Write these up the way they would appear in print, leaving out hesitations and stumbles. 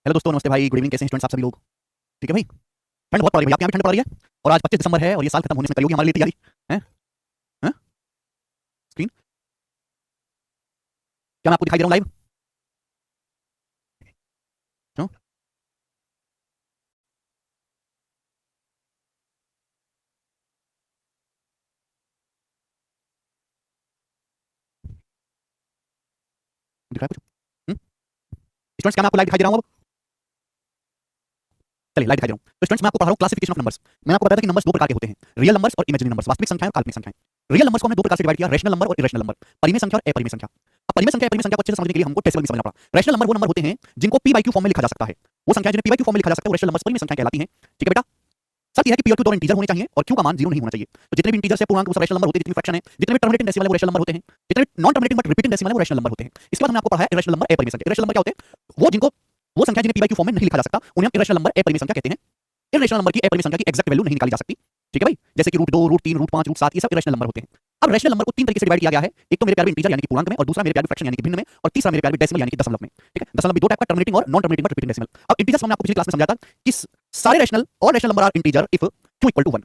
Hello दोस्तों, नमस्ते भाई, गुड इवनिंग। कैसे हैं स्टूडेंट्स आप सभी लोग? ठीक है भाई। ठंड बहुत पड़ रही है भैया, आपके यहाँ भी ठंड पड़ रही है। और आज 25 दिसंबर है और ये साल खत्म होने से पहले होगी हमारे लिए तैयारी है। हैं? स्क्रीन क्या मैं आपको दिखाई दे रहा हूँ लाइव? क्यों दिख रहा है कुछ? स्टूडेंट्स क्या मैं आपको लाइव दिखाई दे रहा हूँ अब? चलिए लाइव दिखाई दे रहा हूँ। तो स्टूडेंट्स मैं आपको पढ़ा रहा हूँ क्लासिफिकेशन ऑफ नंबर्स। मैंने आपको बताया था कि नंबर्स दो प्रकार के होते हैं, रियल नंबर्स और इमेजिनरी नंबर्स, वास्तविक संख्याएं और काल्पनिक संख्याएं। रियल नंबर्स को हमने दो प्रकार से डिवाइड किया, रैशनल नंबर और इरेशनल नंबर, परिमेय संख्या और अपरिमेय संख्या। अब परिमेय संख्या अपरिमेय संख्या को अच्छे से समझने के लिए हमको डेसिमल भी समझना पड़ा। रैशनल नंबर वो नंबर होते हैं जिनको पी बाई क्यू फॉर्म में लिखा जा सकता है। वो संख्या जिन्हें पी बाई क्यू फॉर्म में लिखा जा सकता है वो रैशनल नंबर्स परिमेय संख्या कहलाती हैं। ठीक है बेटा। सर यह है कि पी और क्यू दोनों इंटीजर होने चाहिए और क्यू का मान 0 नहीं होना चाहिए। तो जितने भी इंटीजर से पूर्णांक वो सब रैशनल नंबर होते हैं, जितनी फ्रैक्शन है, जितने भी टर्मिनेटिंग डेसिमल है वो रैशनल नंबर होते हैं, जितने भी non terminating but repeating decimal है वो रैशनल नंबर होते हैं। इसके बाद हमने आपको पढ़ा है इरेशनल नंबर, अपरिमेय संख्या। इरेशनल नंबर क्या होते हैं? वो जिनको वो संख्या जिन्हें पी बाई क्यू फॉर्म में नहीं लिखा जा सकता उन्हें हम इरेशनल नंबर, अपरिमेय संख्या कहते हैं। इरेशनल नंबर की अपरिमेय संख्या की एक्जैक्ट वैल्यू नहीं निकाली जा सकती। ठीक है भाई। जैसे कि √2, √3, √5, √7 ये सब इरेशनल नंबर होते हैं। अब रैशनल नंबर को तीन तरीके से डिवाइड किया गया है। एक तो मेरे प्यारे इंटीजर यानी कि पूर्णांक में, और दूसरा मेरे प्यारे फ्रैक्शन यानी कि भिन्न में, और तीसरा मेरे प्यारे डेसिमल यानी कि दशमलव में। ठीक है। दशमलव भी दो टाइप का, टर्मिनेटिंग और non terminating but repeating decimal. अब इंटीजर्स हमने आपको पिछली क्लास में समझाया था कि सारे रैशनल और rational number are integer if q equal to 1।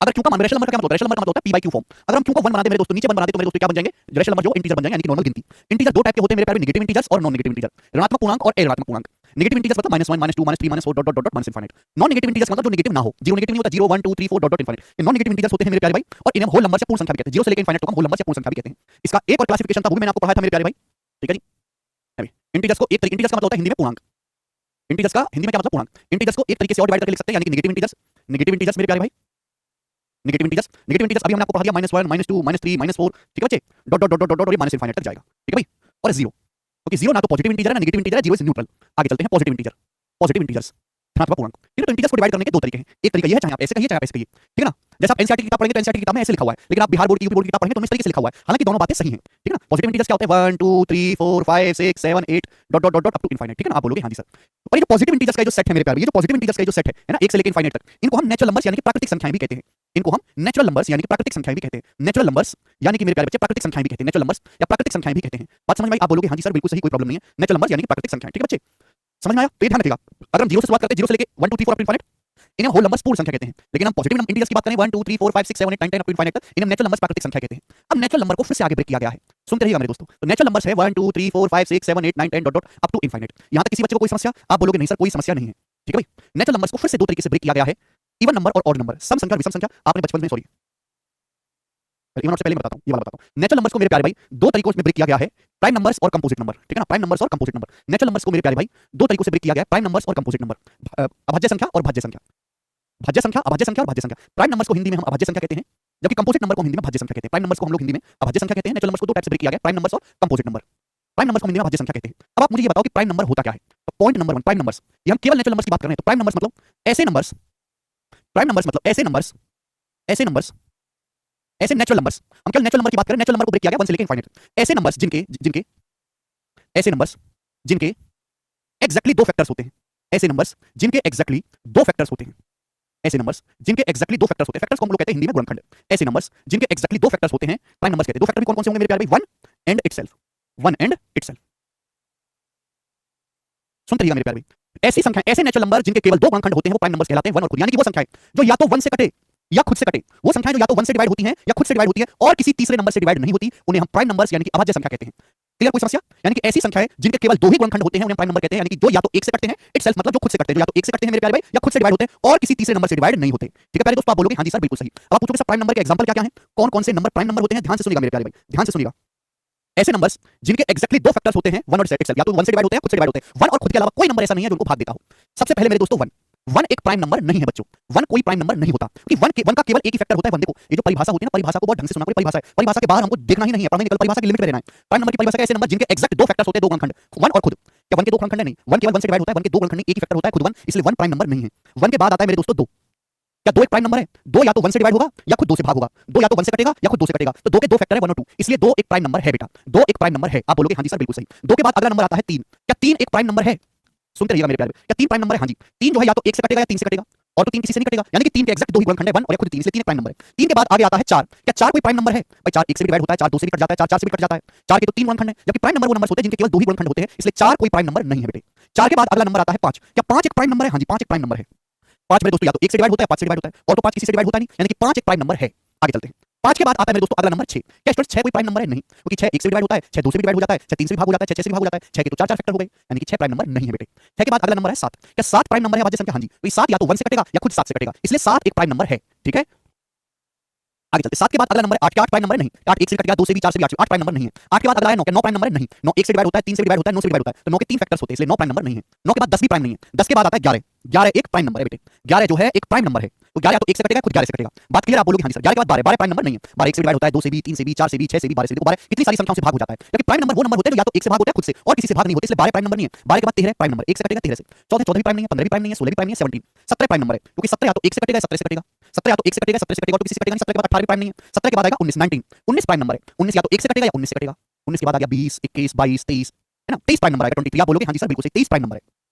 अगर q का मान रैशनल नंबर का क्या मतलब? रैशनल नंबर का मतलब होता है p बाई q फॉर्म। अगर हम q को 1 बना दे मेरे दोस्तों, नीचे 1 बना दे तो मेरे दोस्तों क्या बन जाएंगे? रैशनल नंबर जो इंटीजर बन जाएंगे यानी कि नॉर्मल गिनती। इंटीजर दो टाइप के होते हैं मेरे प्यारे, नेगेटिव इंटीजर्स और नॉन नेगेटिव इंटीजर, ऋणात्मक पूर्णांक और अऋणात्मक पूर्णांक। नेगेटिव इंटीजर्स मतलब -1, -2, -3, -4 dot dot dot minus infinite. Non negative integers मतलब जो नेगेटिव ना हो, जीरो नेगेटिव नहीं होता, 0 1 2 3 4 डॉट डॉट इनफिनिट। ये नॉन नेगेटिव इंटीजर्स होते हैं मेरे प्यारे भाई, और इन्हें होल नंबर से पूर्ण संख्या भी कहते हैं। जीरो से लेकर इनफिनिट तक हम होल नंबर से पूर्ण संख्या भी कहते हैं। इसका एक और क्लासिफिकेशन था, वो भी मैंने आपको पढ़ाया था मेरे प्यारे भाई। ठीक है जी। इंटीजर्स को एक तरीके, इंटीजर्स का मतलब होता है हिंदी में पूर्णांक। इंटीजर्स का हिंदी में क्या मतलब? पूर्णांक। इंटीजर्स को एक तरीके से और डिवाइड करके लिख सकते हैं यानी कि नेगेटिव इंटीजर्स। नेगेटिव इंटीजर्स मेरे प्यारे भाई, नेगेटिव इंटीजर्स। नेगेटिव इंटीजर्स अभी हमने आपको पढ़ा दिया -1, -2, -3, -4। ठीक है बच्चे। Dot dot dot dot dot और ये माइनस इनफिनिट तक जाएगा। ठीक है भाई। और जीरो, क्योंकि जीरो ना तो पॉजिटिव इंटीजर है ना नेगेटिव इंटीजर है, जीरो इज न्यूट्रल। आगे चलते हैं पॉजिटिव इंटीजर। पॉजिटिव इंटीजर्स धनात्मक पूर्णांक। ठीक है। तो इंटीजर्स को डिवाइड करने के दो तरीके हैं। एक तरीका ये है, चाहे आप ऐसे कहिए चाहे आप ऐसे कहिए। ठीक है ना। जैसे आप एनसीईआरटी की किताब पढ़ेंगे तो एनसीईआरटी की किताब में ऐसे लिखा हुआ है, लेकिन आप बिहार बोर्ड की, यूपी बोर्ड की किताब पढ़ेंगे तो इस तरीके से लिखा हुआ है। हालांकि दोनों बातें सही हैं। ठीक है ना। पॉजिटिव इंटीजर्स क्या होते हैं? 1 2 3 4 5 6 7 8 dot dot dot dot up to infinite. ठीक है ना। आप बोलोगे हां जी सर। और ये जो पॉजिटिव इंटीजर्स का जो सेट है मेरे प्यारे, ये जो पॉजिटिव इंटीजर्स का जो सेट है ना, 1 से लेकर इनफिनिट तक, इनको हम नेचुरल नंबर्स यानी कि प्राकृतिक संख्याएं भी कहते हैं। इनको हम नेचुरल नंबर्स यानी कि प्राकृतिक संख्याएं भी कहते हैं। नेचुरल नंबर्स यानी कि मेरे प्यारे बच्चे प्राकृतिक संख्याएं भी कहते हैं। नेचुरल नंबर्स या प्राकृतिक संख्याएं भी कहते हैं। बात समझ में आई? आप बोलोगे हां जी सर बिल्कुल सही, कोई प्रॉब्लम नहीं है। नेचुरल नंबर्स यानी कि प्राकृतिक संख्याएं। ठीक है बच्चे, समझ में आया? तो ये ध्यान रखिएगा, अगर हम जीरो से शुरुआत करते हैं, जीरो से लेके 1 2 3 4 अप टू इनफिनिट, इन्हें होल नंबर्स पूर्ण संख्या कहते हैं। लेकिन हम पॉजिटिव इंटीजर्स की बात करें 1 2 3 4 5 6 7 8 9 10 अप टू इनफिनिट तक, इन्हें नेचुरल नंबर्स प्राकृतिक संख्या कहते हैं। अब नेचुरल नंबर को फिर से आगे ब्रेक किया गया है। सुनते रहिएगा मेरे दोस्तों। तो नेचुरल नंबर्स है 1 2 3 4 5 6 7 8 9 10 dot dot up to infinite. यहां तक किसी बच्चे को कोई समस्या? आप बोलोगे नहीं सर कोई समस्या नहीं है। ठीक है भाई। नेचुरल नंबर्स को फिर से दो तरीके से ब्रेक किया गया है, इवन नंबर और ऑड नंबर, सम संख्या और विषम संख्या। आपने बचपन में, सॉरी इवन से पहले बताता हूं, ये वाला बताता हूं। नेचुरल नंबर्स को मेरे प्यारे भाई दो तरीकों में ब्रेक किया गया है, प्राइम नंबर्स और कंपोजिट नंबर। ठीक है ना। प्राइम नंबर्स और कंपोजिट नंबर। नेचुरल नंबर्स को मेरे प्यारे भाई दो तरीकों से ब्रेक किया गया है, प्राइम नंबर्स और कंपोजिट नंबर। अभाज्य संख्या और भाज्य संख्या। भाज्य संख्या, अभाज्य संख्या और भाज्य संख्या। प्राइम नंबर्स को हिंदी में हम अभाज्य संख्या कहते हैं, जबकि कंपोजिट नंबर को हिंदी में भाज्य संख्या कहते हैं। प्राइम नंबर्स को हम लोग हिंदी में अभाज्य संख्या कहते हैं। नेचुरल नंबर्स को दो टाइप से ब्रेक किया गया, प्राइम नंबर्स और कंपोजिट नंबर। प्राइम नंबर्स को हिंदी में भाज्य संख्या कहते हैं। अब आप मुझे ये बताओ कि प्राइम नंबर होता क्या है? तो पॉइंट नंबर 1, प्राइम नंबर्स, ये हम केवल नेचुरल नंबर्स की बात कर रहे हैं। तो प्राइम नंबर्स मतलब ऐसे नंबर्स, प्राइम नंबर्स मतलब ऐसे नंबर्स, ऐसे नंबर्स, ऐसे नेचुरल नंबर्स, हम केवल नेचुरल नंबर की बात करें। नेचुरल नंबर को ब्रेक किया गया 1 से लेकर इनफिनिट। ऐसे नंबर्स जिनके जिनके ऐसे नंबर्स जिनके एग्जैक्टली दो फैक्टर्स होते हैं। ऐसे नंबर्स जिनके एग्जैक्टली दो फैक्टर्स होते हैं। ऐसे नंबर्स जिनके एग्जैक्टली दो फैक्टर्स होते हैं। फैक्टर्स को हम लोग कहते हैं हिंदी में गुणनखंड। ऐसे नंबर्स जिनके एग्जैक्टली दो फैक्टर्स होते हैं प्राइम नंबर्स कहते हैं। दो फैक्टर भी कौन-कौन से होंगे मेरे प्यारे भाई? 1 एंड इटसेल्फ। 1 and itself. सुनते रहिएगा मेरे प्यारे भाई। ऐसी संख्या, ऐसे नेचुरल नंबर जिनके केवल दो गुणनखंड होते हैं वो प्राइम नंबर्स कहलाते हैं, 1 और खुद। यानी कि वो संख्याएं जो या तो 1 से कटे या खुद से कटे, वो संख्याएं जो या तो 1 से डिवाइड होती हैं या खुद से डिवाइड होती हैं और किसी तीसरे नंबर से डिवाइड नहीं होती, उन्हें हम प्राइम नंबर्स यानी कि अभाज्य संख्या कहते हैं। क्लियर? कोई समस्या? यानी कि ऐसी संख्याएं जिनके केवल दो ही गुणनखंड होते हैं उन्हें प्राइम नंबर कहते हैं, यानी कि जो या तो 1 से कटते हैं, इटसेल्फ मतलब जो खुद से कटते हैं, जो या तो 1 से कटते हैं मेरे प्यारे भाई या खुद से डिवाइड होते हैं और किसी तीसरे नंबर से डिवाइड नहीं होते। ठीक है प्यारे दोस्तों, आप बोलोगे हां जी सर बिल्कुल सही। अब आप पूछोगे सर प्राइम नंबर के एग्जांपल क्या-क्या हैं? कौन-कौन से नंबर प्राइम नंबर होते हैं? ध्यान से सुनिएगा मेरे प्यारे भाई, ध्यान से सुनिएगा। ऐसे नंबर्स जिनके एग्जैक्टली दो फैक्टर्स होते हैं 1 और इटसेल्फ, या तो 1 से डिवाइड होते हैं खुद से डिवाइड होते हैं। 1 और खुद के अलावा कोई नंबर ऐसा नहीं है जो उनको भाग देता हो। सबसे पहले मेरे दोस्तों 1, 1 एक प्राइम नंबर नहीं है बच्चों। 1 कोई प्राइम नंबर नहीं होता, क्योंकि 1 का केवल एक ही फैक्टर होता है 1। देखो ये जो परिभाषा होती है ना, परिभाषा को बहुत ढंग से सुनना, कोई परिभाषा है, परिभाषा के बाहर हमको देखना ही नहीं है, पढ़ना ही नहीं, परिभाषा की लिमिट में रहना है। प्राइम नंबर की परिभाषा ऐसे नंबर जिनके एग्जैक्ट दो फैक्टर्स होते हैं, दो गुणनखंड, 1 और खुद। क्या 1 के दो गुणनखंड नहीं? 1 केवल 1 से डिवाइड होता है, 1 के दो गुणनखंड एक ही फैक्टर होता है खुद 1, इसलिए 1 प्राइम नंबर नहीं है। 1 के बाद आता है मेरे दोस्तों 2। क्या 2 एक प्राइम नंबर है? 2 या तो 1 से डिवाइड होगा या खुद 2 से भाग होगा। 2 या तो 1 से कटेगा या खुद 2 से कटेगा। तो 2 के दो फैक्टर है 1 और 2, इसलिए 2 एक प्राइम नंबर है बेटा। 2 एक प्राइम नंबर है। आप बोलोगे हां जी सर बिल्कुल सही। 2 के बाद अगला नंबर आता है 3। क्या 3 एक प्राइम नंबर है? सुनते रहिएगा मेरे प्यारे। क्या 3 प्राइम नंबर है? हां जी। 3 जो है या तो 1 से कटेगा या 3 से कटेगा। और तो 3 किसी से नहीं कटेगा, यानी कि 3 के एग्जैक्ट दो ही गुणनखंड है 1 और खुद 3, इसलिए 3 एक प्राइम नंबर है। 3 के बाद आगे आता है 4। क्या 4 कोई प्राइम नंबर है? भाई 4 1 से भी डिवाइड होता है, 4 2 से भी कट जाता है, 4 4 से भी कट जाता है। 4 के तो 3 गुणनखंड है, जबकि प्राइम नंबर वो नंबर होते हैं जिनके केवल 2 ही गुणनखंड होते हैं, इसलिए 4 कोई प्राइम नंबर नहीं है बेटे। 4 के बाद अगला नंबर आता है 5। क्या 5 एक प्राइम नंबर है? हां जी 5 एक प्राइम नंबर है। 5 मेरे दोस्तों या तो 1 से डिवाइड होता है 5 से डिवाइड होता है, और तो 5 किसी से डिवाइड होता नहीं, यानी कि 5 एक प्राइम नंबर है। आगे चलते हैं। 5 के बाद आता है मेरे दोस्तों अगला नंबर 6। क्या स्टूडेंट 6 कोई प्राइम नंबर है? नहीं, क्योंकि 6 1 से डिवाइड होता है, 6 2 से भी डिवाइड हो जाता है, 6 3 से भी भाग हो जाता है, 6 6 से भी भाग हो जाता है, 6 के तो 4 4 फैक्टर हो गए, यानी कि 6 प्राइम नंबर नहीं है बेटे। 6 के बाद अगला नंबर है 7। क्या 7 प्राइम नंबर है अभाज्य संख्या? हां जी, तो ये 7 या तो 1 से कटेगा या खुद 7 से कटेगा, इसलिए 7 एक प्राइम नंबर है। ठीक है, आगे चलते। 7 के बाद अगला नंबर 8। 8 प्राइम नंबर है? नहीं, 8 1 से कटेगा, 2 से भी, 4 से भी, 8 प्राइम नंबर नहीं है। 8 के बाद अगला है 9। क्या 9 प्राइम नंबर है? नहीं, 9 1 से डिवाइड होता है, 3 से डिवाइड होता है, 9 से डिवाइड होता है, तो 9 के 3 फैक्टर्स होते हैं, इसलिए 9 प्राइम नंबर नहीं है। 9 के बाद 10 भी प्राइम नहीं है। 10 के बाद आता है 11। 11 एक प्राइम नंबर है बेटे। 11 जो है एक प्राइम नंबर है, तो 11 या तो 1 से कटेगा खुद 11 से कटेगा। बात क्लियर? आप बोलोगे हां जी सर। 11 के बाद 12। 12 प्राइम नंबर नहीं है। 12 1 से डिवाइड होता है, 2 से भी, 3 से भी, 4 से भी, 6 से भी, 12 से भी, 12 कितनी सारी संख्याओं से भाग हो जाता है। क्योंकि प्राइम नंबर वो नंबर होते हैं जो या तो 1 से भाग होते हैं खुद से और किसी से भाग नहीं होते, इसलिए 12 प्राइम नंबर नहीं है। 12 के बाद 13 प्राइम नंबर, 1 से कटेगा 13 से। 14 14 भी प्राइम नहीं है, 15 भी प्राइम नहीं है, 16 भी प्राइम नहीं है, 17 17 प्राइम नंबर है, क्योंकि 17 या तो 1 से कटेगा 17 से कटेगा, 17 या तो 1 से कटेगा 17 से कटेगा, तो किसी से कटेगा नहीं। 17 के बाद 18 भी प्राइम नहीं है। 17 के बाद आएगा 19 19 19 प्राइम नंबर है। 19 या तो 1 से कटेगा या 19 से कटेगा। 19 के बाद आ गया 20 21 22 23, है ना, 23 प्राइम नंबर आएगा। 23 आप बोलोगे हां जी सर बिल्कुल सही, 23 प्राइम नंबर है।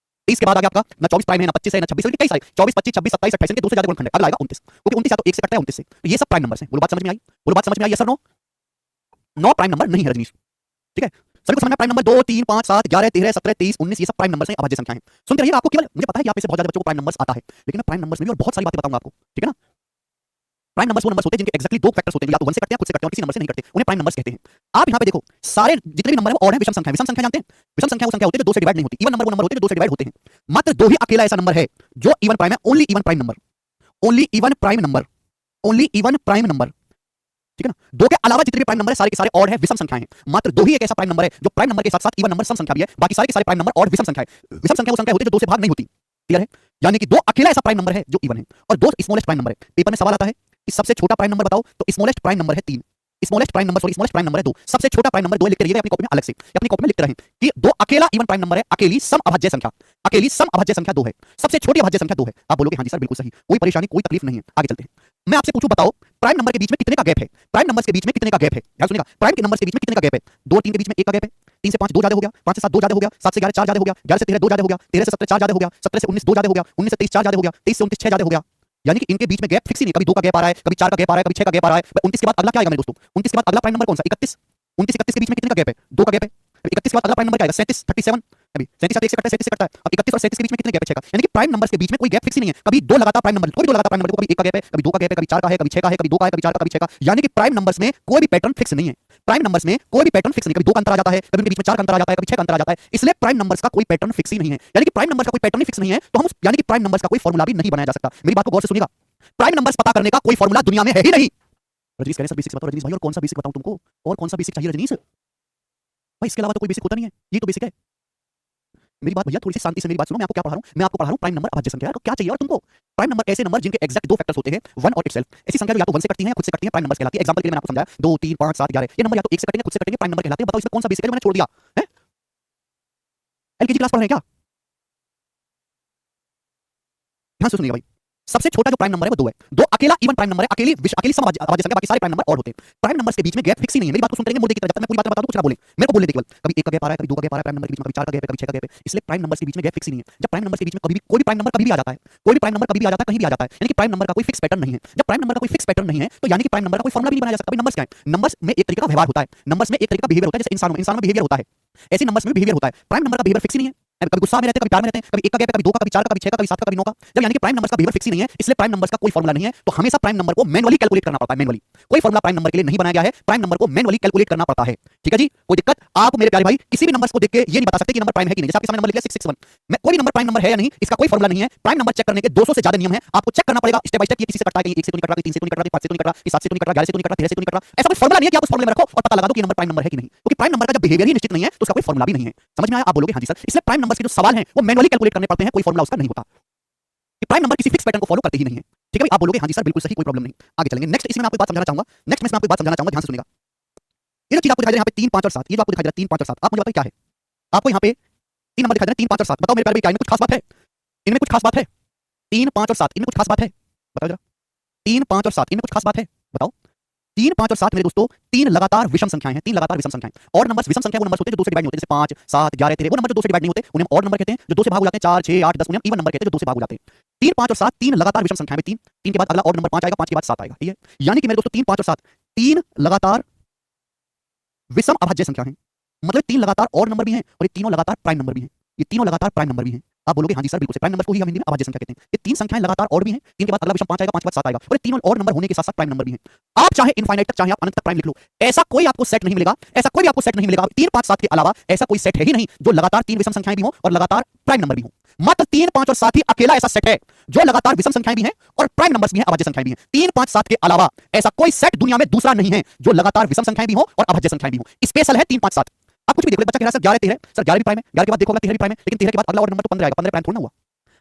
23 के बाद आ गया आपका ना 24 प्राइम है, ना 25 है, ना 26 है, कई सारे 24 25 26 27 28 के 2 से ज्यादा गुणनखंड है। अगला आएगा 29, क्योंकि 29 या तो 1 से कटता है 29 से, तो ये सब प्राइम नंबर्स हैं। बोलो बात समझ में आई? बोलो बात समझ में आई? Yes sir no? 9 prime number नहीं है रजनीश। ठीक है, सभी को समझ में प्राइम नंबर 2 3 5 7 11 13 17 23 19 ये सब प्राइम नंबर्स हैं, अभाज्य संख्याएं हैं। सुनते रहिए, आपको केवल मुझे पता है कि आप में से बहुत ज्यादा बच्चों को प्राइम नंबर्स आता है, लेकिन मैं प्राइम नंबर्स में भी और बहुत सारी बातें बताऊंगा आपको। ठीक है ना? प्राइम नंबर्स वो नंबर्स होते हैं जिनके एक्जेक्टली दो फैक्टर्स होते हैं, या तो 1 से कटते हैं खुद से कटते हैं और किसी नंबर से नहीं कटते, उन्हें प्राइम नंबर्स कहते हैं। आप यहां पे देखो, सारे जितने भी नंबर हैं वो ऑड हैं, विषम संख्या। विषम संख्या जानते हैं? विषम संख्या वो संख्या होती है जो 2 से डिवाइड नहीं होती। इवन नंबर वो नंबर होते हैं जो 2 से डिवाइड होते हैं। मात्र 2 ही अकेला ऐसा नंबर है जो इवन प्राइम है, only even prime number, only even prime number, only even prime number. ठीक है ना? 2 के अलावा जितने भी प्राइम नंबर है सारे के सारे ऑड है, विषम संख्याएं हैं। मात्र 2 ही एक ऐसा प्राइम नंबर है जो प्राइम नंबर के साथ-साथ इवन नंबर सम संख्या भी है, बाकी सारे के सारे प्राइम नंबर ऑड विषम संख्या है। विषम संख्या वो संख्या होती है जो 2 से भाग नहीं होती। क्लियर है? यानी कि 2 अकेला ऐसा प्राइम नंबर है जो इवन है, और 2 स्मॉलेस्ट प्राइम नंबर है। पेपर में सवाल आता है कि सबसे छोटा प्राइम नंबर बताओ, तो स्मॉलेस्ट प्राइम नंबर है 3, smallest prime number, sorry smallest prime number है 2, सबसे छोटा प्राइम नंबर 2 लिख के रहिएगा अपनी कॉपी में अलग से, या अपनी कॉपी में लिखते रहें कि 2 अकेला इवन प्राइम नंबर है, अकेली सम अभाज्य संख्या, अकेली सम अभाज्य संख्या 2 है, सबसे छोटी अभाज्य संख्या 2 है। आप बोलोगे हां जी सर बिल्कुल सही, कोई परेशानी कोई तकलीफ नहीं है। आगे चलते हैं। मैं आपसे पूछूं, बताओ प्राइम नंबर के बीच में कितने का गैप है? प्राइम नंबर्स के बीच में कितने का गैप है? ध्यान सुनिएगा, प्राइम के नंबर्स के बीच में कितने का गैप है? 2 और 3 के बीच में 1 का गैप है, 3 से 5 2 ज्यादा हो गया, 5 से 7 2 ज्यादा हो गया, 7 से 11 4 ज्यादा हो गया, 11 से 13 2 ज्यादा हो गया, 13 से 17 4 ज्यादा हो गया, 17 से 19 2 ज्यादा हो गया, 19 से 23 4 ज्यादा हो गया, 23 से 29 6 ज्यादा हो गया। यानी कि इनके बीच में गैप फिक्स ही नहीं, कभी 2 का गैप आ रहा है, कभी 4 का गैप आ रहा है, कभी 6 का गैप आ रहा है। 29 के बाद अगला क्या आएगा मेरे दोस्तों? 29 के बाद अगला प्राइम नंबर कौन सा? 31। 29 31 के बीच में कितने का गैप है? 2 का गैप है। 31 के बाद अगला प्राइम नंबर क्या आएगा? 37 37, अभी 37 1 से कटता है, 37 से कटता है। अब 31 और 37 के बीच में कितने गैप है? 6 का। यानी कि प्राइम नंबर्स के बीच में कोई गैप फिक्स ही नहीं है, कभी 2 लगातार प्राइम नंबर, कोई 2 लगातार प्राइम नंबर, कभी 1 का गैप है, कभी 2 का गैप है, कभी 4 का है, कभी 6 का है, कभी 2 का है, कभी 4 का, कभी 6 का। यानी कि प्राइम नंबर्स में कोई भी पैटर्न फिक्स नहीं है। प्राइम नंबर्स में कोई भी पैटर्न फिक्स नहीं, कभी 2 का अंतर आ जाता है, कभी उनके बीच में 4 का अंतर आ जाता है, कभी 6 का अंतर आ जाता है, इसलिए प्राइम नंबर्स का कोई पैटर्न फिक्स ही नहीं है। यानी कि प्राइम नंबर्स का कोई पैटर्न ही फिक्स नहीं है, तो हम यानी कि प्राइम नंबर्स का कोई फार्मूला भी नहीं बनाया जा सकता। मेरी बात को गौर से सुनिएगा, प्राइम नंबर्स पता करने का कोई फार्मूला दुनिया में है ही नहीं। रजनीश कह रहे सर बेसिक्स बताओ रजनीश भाई, और कौन सा बेसिक बताऊं तुमको, और कौन सा बेसिक चाहिए रजनीश भाई? इसके अलावा तो कोई बेसिक होता नहीं है, ये तो बेसिक है। मेरी बात भैया थोड़ी सी शांति से मेरी बात सुनो, मैं आपको क्या पढ़ा रहा हूं? मैं आपको पढ़ा रहा हूं प्राइम नंबर अभाज्य संख्या। क्या चाहिए और तुमको? प्राइम नंबर ऐसे नंबर जिनके एग्जैक्ट 2 फैक्टर्स होते हैं, 1 और इटसेल्फ। ऐसी संख्या जो या तो 1 से कटती है, खुद से कटती है, प्राइम नंबर्स कहलाती है। एग्जांपल के लिए मैंने आपको समझाया 2 3 5 7 11, ये नंबर या तो 1 से कटेंगे, खुद से कटेंगे, प्राइम नंबर कहलाते हैं। बताओ इसमें कौन सा बेसिक है जो मैंने छोड़ दिया है? एलकेजी क्लास पढ़ रहे हैं क्या? ध्यान से सुनिएगा भाई, सबसे छोटा जो प्राइम नंबर है वो 2 है। 2 अकेला इवन प्राइम नंबर है, अकेली सम अभाज्य संख्या, बाकी सारे प्राइम नंबर ऑड होते हैं। प्राइम नंबर्स के बीच में गैप फिक्स ही नहीं है। मेरी बात को सुनते रहेंगे, मुद्दे की तरफ, जब तक मैं पूरी बात बता दूं कुछ ना बोलें, मेरे को बोलने दे केवल। कभी 1 का गैप आ रहा है, कभी 2 का गैप आ रहा है, प्राइम नंबर के बीच में, कभी 4 का गैप है, कभी 6 का गैप है, इसलिए प्राइम नंबर्स के बीच में गैप फिक्स ही नहीं है। जब प्राइम नंबर्स के बीच में कभी भी कोई भी प्राइम नंबर कभी भी आ जाता है, कोई भी प्राइम नंबर कभी भी आ जाता है, कहीं भी आ जाता है, यानी कि प्राइम नंबर का कोई फिक्स पैटर्न नहीं है। जब प्राइम नंबर का कोई फिक्स पैटर्न नहीं है, तो यानी कि प्राइम नंबर का कोई फार्मूला भी नहीं बनाया जा सकता। नंबर्स क्या है? नंबर्स में एक तरीके का व्यवहार होता है, नंबर्स में एक तरीके का बिहेवियर होता है, जैसे इंसानों में बिहेवियर होता है, ऐसे नंबर्स में बिहेवियर होता है। प्राइम नंबर का बिहेवियर फिक्स ही नहीं है, कभी गुस्सा में रहते हैं, कभी प्यार में रहते हैं, कभी 1 का गैप है, कभी 2 का, कभी 4 का, कभी 6 का, कभी 7 का, कभी 9 का। जब यानी कि प्राइम नंबर्स का बिहेवियर फिक्स ही नहीं है, इसलिए प्राइम नंबर्स का कोई फार्मूला नहीं है, तो हमेशा प्राइम नंबर को मैनुअली कैलकुलेट करना पड़ता है। मैनुअली कोई फार्मूला प्राइम नंबर के लिए नहीं बनाया गया है, प्राइम नंबर को मैनुअली कैलकुलेट करना पड़ता है। ठीक है जी, कोई दिक्कत? आप मेरे प्यारे भाई किसी भी नंबर्स को देख के ये नहीं बता सकते कि नंबर प्राइम है कि नहीं। जैसे आपके सामने नंबर लिख लिया 661, मैं कोई नंबर प्राइम नंबर है या नहीं, इसका कोई फार्मूला नहीं है। प्राइम नंबर चेक करने के 200 से ज्यादा नियम है, आपको चेक करना पड़ेगा स्टेप बाय स्टेप, ये किसी से कटता है, कहीं 1 से तो नहीं कट रहा, 3 से तो नहीं कट रहा, 5 से तो नहीं कट रहा, 7 से तो नहीं कट रहा, 11 से तो नहीं कट रहा, 13 से तो नहीं कट रहा। ऐसा कोई फार्मूला नहीं है कि आप उस फार्मूले में रखो और पता लगा दो कि नंबर प्राइम नंबर है कि नहीं, क्योंकि प्राइम नंबर का जब बिहेवियर ही निश्चित नहीं है तो उसका कोई फार्मूला भी नहीं है। समझ में आया? आप बोलोगे हां जी सर। इसलिए प्राइम नंबर्स के जो सवाल हैं वो मैनुअली कैलकुलेट करने पड़ते हैं, कोई फार्मूला उसका नहीं होता। कि प्राइम नंबर किसी फिक्स पैटर्न को फॉलो करते ही नहीं है। ठीक है भाई, आप बोलोगे हां जी सर बिल्कुल सही, कोई प्रॉब्लम नहीं। आगे चलेंगे। नेक्स्ट इसमें मैं आपको बात समझाना चाहूंगा, नेक्स्ट में मैं आपको बात समझाना चाहूंगा, ध्यान से सुनिएगा। ये जो चीज आपको दिखाई दे रहा है यहाँ पे 3 5 और 7, ये जो आपको दिखाई दे रहा है 3 5 और 7, आप मुझे बताइए क्या है? आपको यहाँ पे 3 नंबर दिखाई दे रहे हैं, 3 5 और 7, बताओ मेरे प्यारे भाई क्या इनमें कुछ खास बात है? इनमें कुछ खास बात है? 3 5 और 7 इनमें कुछ खास बात है? बताओ जरा। 3 5 और 7 इनमें कुछ खास बात है? बताओ। 3 5 और 7 मेरे दोस्तों 3 लगातार विषम संख्याएं हैं, 3 लगातार विषम संख्याएं। और नंबर्स विषम संख्या वो नंबर्स होते हैं जो 2 से डिवाइड नहीं होते, जैसे 5 7 11 13, वो नंबर जो 2 से डिवाइड नहीं होते उन्हें हम ऑड नंबर कहते हैं। जो 2 से भाग हो जाते हैं 4 6 8 10 उन्हें हम इवन नंबर कहते हैं जो 2 से भाग हो जाते हैं। 3 5 और 7 तीन लगातार विषम संख्या में, तीन तीन के बाद अगला और नंबर 5 आएगा, 5 के बाद 7 आएगा, ठीक है। यानी कि मेरे दोस्तों 3 5 और 7 तीन लगातार विषम अभाज्य संख्या है, मतलब तीन लगातार और नंबर भी हैं और ये तीनों लगातार प्राइम नंबर भी हैं, ये तीनों लगातार प्राइम नंबर भी हैं। आप बोलोगे हाँ जी सर बिल्कुल से, प्राइम नंबर को ही हम हिंदी में अभाज्य संख्या कहते हैं। ये तीन संख्याएं लगातार और भी हैं, तीन के बाद अगला विषम 5 आएगा, 5 के बाद 7 आएगा और ये तीनों और नंबर होने के साथ साथ प्राइम नंबर भी हैं। आप चाहे इनफाइनाइट तक, चाहे आप अनंत तक प्राइम लिख लो, ऐसा कोई आपको सेट नहीं मिलेगा, ऐसा कोई भी आपको सेट नहीं मिलेगा 3 5 7 के अलावा ऐसा कोई सेट है ही नहीं जो लगातार तीन विषम संख्याएं भी हो और लगातार प्राइम नंबर भी हो। मात्र 3 5 और 7 ही अकेला ऐसा सेट है जो लगातार विषम संख्याएं भी हैं और प्राइम नंबर्स भी हैं, अभाज्य संख्याएं भी हैं। 3 5 7 के अलावा ऐसा कोई सेट दुनिया में दूसरा नहीं है जो लगातार विषम संख्याएं भी हो और अभाज्य संख्याएं भी हो। स्पेशल है 3 5 7। आप कुछ भी देखो, बच्चा कह रहा है सर 11 13, सर 11 भी प्राइम है, 11 के बाद देखोगे 13 भी प्राइम है, लेकिन 13 के बाद अगला और नंबर तो 15 आएगा, 15 प्राइम थोड़ा ना हुआ,